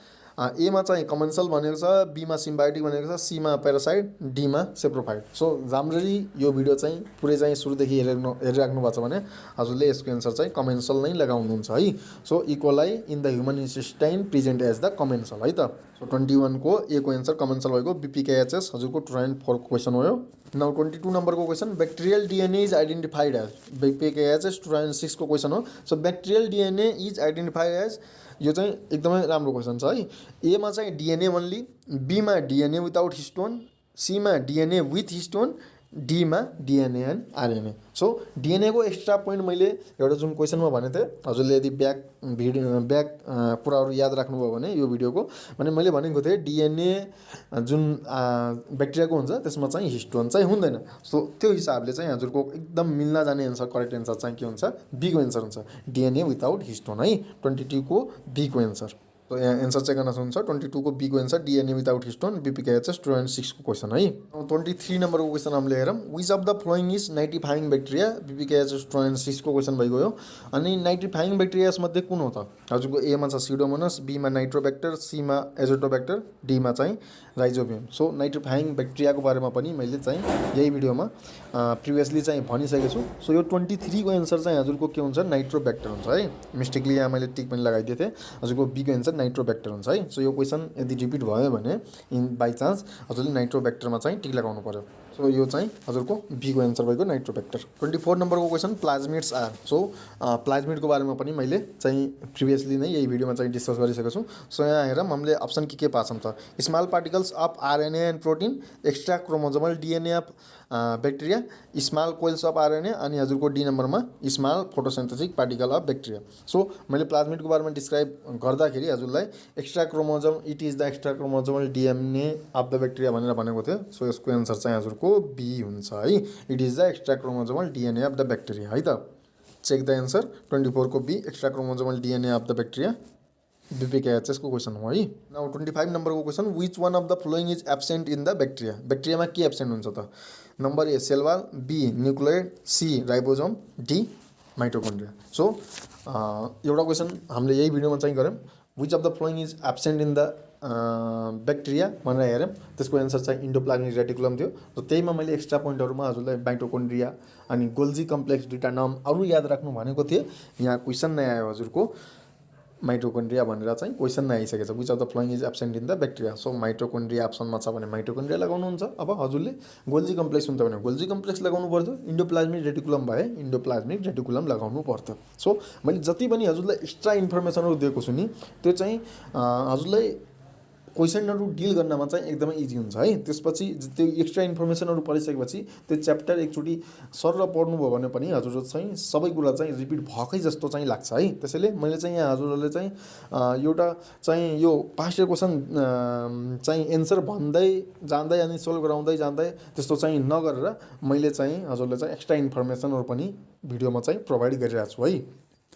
एमा चाहिँ कमेन्सल भनेको छ, बीमा सिम्बायोटिक भनेको छ, सीमा प्यारासाइट, डीमा सेप्रोफाइट। सो राम्ररी यो भिडियो चाहिँ पुरै चाहिँ सुरुदेखि हेरिराख्नु भएको छ भने हजुरले यसको एन्सर चाहिँ कमेन्सल नै लगाउनुहुन्छ है। So E coli in the human intestine present as the commensal है त। सो 21 को ए को एन्सर कमेन्सल भएको बीपीकेएचएस हजुरको 204 को क्वेसन हो यो। नाउ 22 नम्बरको question bacterial DNA is identified as. BPKHS 206 को क्वेसन हो। So bacterial DNA is identified as, यो चाहिँ एकदमै राम्रो क्वेसन छ है। एमा चाहिँ डीएनए ओन्ली, बीमा डीएनए विदाउट हिस्टोन, सीमा डीएनए विथ हिस्टोन, डीमा DNA and RNA. So DNA को एक्स्ट्रा पोइन्ट मैले एउटा जुन क्वेसनमा भनेको थिएँ, हजुरले यदि ब्याक कुराहरू याद राख्नुभयो भने यो भिडियोको, भने मैले भनेको थिएँ डीएनए जुन ब्याक्टेरियाको हुन्छ त्यसमा चाहिँ हिस्टोन चाहिँ हुँदैन। सो त्यो हिसाबले चाहिँ हजुरको एकदम मिल्न जाने एन्सर, करेक्ट एन्सर चाहिँ के हुन्छ, बी को एन्सर हुन्छ, डीएनए विदाउट हिस्टोन है। 22 को बी को एन्सर। तो यहाँ एन्सर चेक गर्न सक्नुहुन्छ। 22 को बी को answer DNA without histone, BPKHS 206 को क्वेसन है। 23 नम्बरको क्वेसन हामीले हेरौँ। Which of the following is nitrifying bacteria, BPKHS 206 को क्वेसन भइगयो। अनि नाइट्रिफाइङ ब्याक्टेरियास मध्ये कुन हो त? हजुरको एमा छ स्युडोमोनस, बीमा नाइट्रोब्याक्टर, सीमा एजोटोब्याक्टर, डीमा चाहिँ राइजोबियम। सो नाइट्रिफाइङ ब्याक्टेरियाको बारेमा पनि मैले चाहिँ यही भिडियोमा प्रिभियसली चाहिँ भनिसकेको छु। सो यो 23 को एन्सर चाहिँ हजुरको के हुन्छ, नाइट्रोब्याक्टर हुन्छ है। मिस्टेकली यहाँ मैले टिक पनि लगाइदिएको थिएँ। हजुरको बी को एन्सर नाइट्रोब्याक्टर हुन्छ है। सो यो क्वेसन यदि रिपिट भयो भने इन बाई चान्स हजुरले नाइट्रोब्याक्टरमा चाहिँ टिक लगाउनु पर्यो। सो यो चाहिँ हजुरको बी को एन्सर भएको नाइट्रोब्याक्टर। 24 नम्बरको क्वेसन प्लाज्मिड्स आर। सो प्लाज्मिडको बारेमा पनि मैले चाहिँ प्रिभियसली नै यही भिडियोमा चाहिँ डिस्कस गरिसकेको छु। सो यहाँ हेरौँ हामीले अप्सन के पाछौँ त। Small particles of RNA and protein, extra chromosomal DNA of bacteria, small coils of RNA, अनि हजुरको डी नम्बरमा small photosynthetic particle of bacteria. So मैले प्लाज्मिडको बारेमा डिस्क्राइब गर्दाखेरि हजुरलाई extra chromosome, it is the extra chromosomal DNA of the bacteria भनेर भनेको थियो। सो यसको एन्सर चाहिँ हजुरको बी हुन्छ है। It is the extra chromosomal DNA of the bacteria है त। Check the answer. 24 को B extra chromosomal DNA of the bacteria, BPKHS को क्वेसन हो है। नाउ 25 नम्बरको question. Which one of the following is absent in the bacteria. ब्याक्टेरियामा के absent हुन्छ त? Number A cell wall, B nucleoid, C ribosome, D mitochondria. So एउटा question हामीले यही भिडियोमा चाहिँ गऱ्यौँ। Which of the following is absent in the bacteria भनेर हेऱ्यौँ। त्यसको एन्सर चाहिँ इन्डोप्लाज्मिक रेटिकुलम थियो। र त्यहीमा मैले एक्स्ट्रा पोइन्टहरूमा हजुरलाई माइटोकोन्ड्रिया अनि गोल्जी कम्प्लेक्स दुईवटा नाम अरू याद राख्नु भनेको थिएँ। यहाँ क्वेसन नै आयो हजुरको माइटोकोन्ड्रिया भनेर चाहिँ क्वेसन नै आइसकेको छ। Which of the following is absent in the bacteria. So mitochondria अप्सनमा छ भने माइटोकोन्ड्रिया लगाउनुहुन्छ। अब हजुरले गोल्जी कम्प्लेक्स हुन्छ भने गोल्जी कम्प्लेक्स लगाउनु पर्थ्यो। इन्डोप्लाज्मिक रेटिकुलम भए इन्डोप्लाज्मिक रेटिकुलम लगाउनु पर्थ्यो। सो मैले जति पनि हजुरलाई एक्स्ट्रा इन्फर्मेसनहरू दिएको छु नि, त्यो चाहिँ हजुरलाई क्वेसनहरू डिल गर्नमा चाहिँ एकदमै इजी हुन्छ है। त्यसपछि त्यो एक्स्ट्रा इन्फर्मेसनहरू पढिसकेपछि त्यो च्याप्टर एकचोटि सर पढ्नुभयो भने पनि हजुर चाहिँ सबै कुरा चाहिँ रिपिट भएकै जस्तो चाहिँ लाग्छ है। त्यसैले मैले चाहिँ यहाँ हजुरहरूले चाहिँ एउटा चाहिँ यो पास्ट क्वेसन चाहिँ एन्सर भन्दै जाँदै अनि सोल्भ गराउँदै जाँदै त्यस्तो चाहिँ नगरेर मैले चाहिँ हजुरले चाहिँ एक्स्ट्रा इन्फर्मेसनहरू पनि भिडियोमा चाहिँ प्रोभाइड गरिरहेको छु है।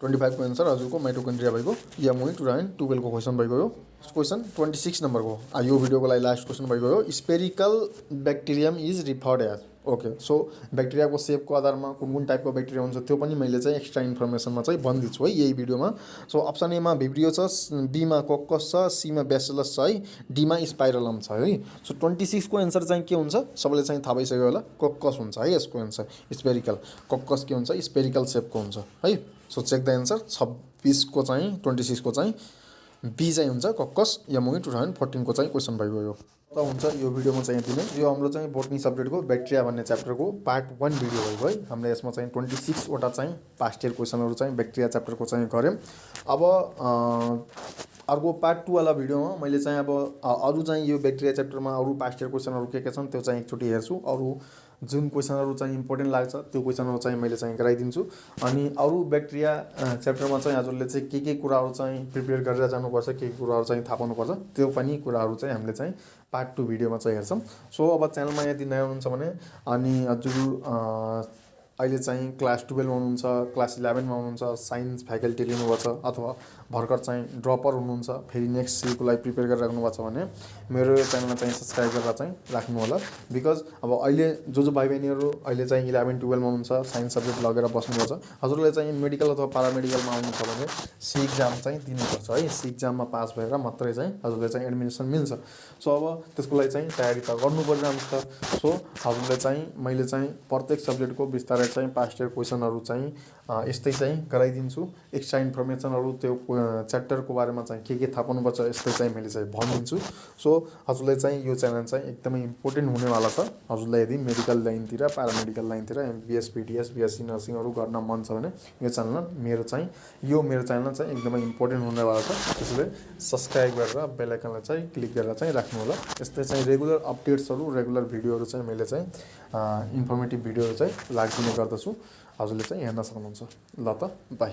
25 को एन्सर हजुरको माइटोकोन्ड्रिया भएको। एमओई 212 को क्वेसन भइगयो। क्वेसन 26 नम्बरको यो भिडियोको लागि लास्ट क्वेसन भइगयो। Spherical bacterium is referred as. Okay, so ब्याक्टेरियाको सेपको आधारमा कुन कुन टाइपको ब्याक्टेरिया हुन्छ त्यो पनि मैले चाहिँ एक्स्ट्रा इन्फर्मेसनमा चाहिँ भनिदिन्छु है यही भिडियोमा। सो अप्सन एमा भिब्रियो छ, बीमा कोक्कस छ, सीमा ब्यासिलस छ है, डीमा स्पाइरलम छ है। सो 26 को एन्सर चाहिँ के हुन्छ सबैले चाहिँ थाहा भइसक्यो होला, कोक्कस हुन्छ है यसको एन्सर। स्पेरिकल कोक्कस के हुन्छ, स्पेरिकल सेपको हुन्छ है। So check the answer. 26 को चाहिँ 26 को चाहिँ बी चाहिँ हुन्छ कोक्कस। एमओई 2014 को चाहिँ क्वेसन भइगयो यो त हुन्छ। यो भिडियोमा चाहिँ यति नै। यो हाम्रो चाहिँ बोटनी सब्जेक्टको ब्याक्टेरिया भन्ने च्याप्टरको पार्ट 1 भिडियो भएको है। हामीले यसमा चाहिँ 26 वटा चाहिँ पास्ट इयर क्वेसनहरू चाहिँ ब्याक्टेरिया च्याप्टरको चाहिँ गऱ्यौँ। अब अर्को पार्ट 2 वाला भिडियोमा मैले चाहिँ अब अरू चाहिँ यो ब्याक्टेरिया च्याप्टरमा अरू पास्ट इयर क्वेसनहरू के छन् त्यो चाहिँ एकचोटि हेर्छु। अरू जुन क्वेसनहरू चाहिँ इम्पोर्टेन्ट लाग्छ त्यो क्वेसनहरू चाहिँ मैले चाहिँ गराइदिन्छु। अनि अरू ब्याक्टेरिया च्याप्टरमा चाहिँ हजुरले चाहिँ के कुराहरू चाहिँ प्रिपेयर गरेर जानुपर्छ, के कुराहरू चाहिँ थाहा पाउनुपर्छ त्यो पनि कुराहरू चाहिँ हामीले चाहिँ पार्ट 2 भिडियोमा चाहिँ हेर्छौँ। सो अब च्यानलमा यदि नयाँ हुनुहुन्छ भने अनि हजुर अहिले चाहिँ क्लास 12 मा हुनुहुन्छ, क्लास 11 मा हुनुहुन्छ, साइन्स फ्याकल्टी लिनुभएको छ अथवा भर्खर चाहिँ ड्रपर हुनुहुन्छ, फेरि नेक्स्ट सीको लागि प्रिपेयर गरेर राख्नुभएको छ भने मेरो यो च्यानललाई चाहिँ सब्सक्राइब गरेर चाहिँ राख्नु होला। बिकज अब अहिले जो भाइ बहिनीहरू अहिले चाहिँ 11 12 मा हुनुहुन्छ, साइन्स सब्जेक्ट लगेर बस्नुभएको छ, हजुरले चाहिँ मेडिकल अथवा पारामेडिकलमा आउनु छ भने सी एक्जाम चाहिँ दिनुपर्छ है। सी एक्जाममा पास भएर मात्रै चाहिँ हजुरले चाहिँ एडमिसन मिल्छ। सो अब त्यसको लागि चाहिँ तयारी त गर्नु परिरहन्छ। सो हजुरले चाहिँ मैले चाहिँ प्रत्येक सब्जेक्टको बिस्तारै चाहिँ पास्ट इयर क्वेसनहरू चाहिँ यस्तै चाहिँ गराइदिन्छु। एक्स्ट्रा इन्फर्मेसनहरू त्यो च्याप्टरको बारेमा चाहिँ के थाहा पाउनुपर्छ यस्तै चाहिँ मैले चाहिँ भनिदिन्छु। सो हजुरलाई चाहिँ यो च्यानल चाहिँ एकदमै इम्पोर्टेन्ट हुनेवाला छ। हजुरलाई यदि मेडिकल लाइनतिर, पारामेडिकल लाइनतिर एमबिएस, पिटिएस, बिएससी नर्सिङहरू गर्न मन छ भने यो च्यानल मेरो च्यानल चाहिँ एकदमै इम्पोर्टेन्ट हुनेवाला छ। त्यसैले सब्सक्राइब गरेर बेल आइकनलाई चाहिँ क्लिक गरेर चाहिँ राख्नु होला। यस्तै चाहिँ रेगुलर अपडेट्सहरू, रेगुलर भिडियोहरू चाहिँ मैले चाहिँ इन्फर्मेटिभ भिडियोहरू चाहिँ राखिदिने गर्दछु। हजुरले चाहिँ हेर्न सक्नुहुन्छ। ल त बाई।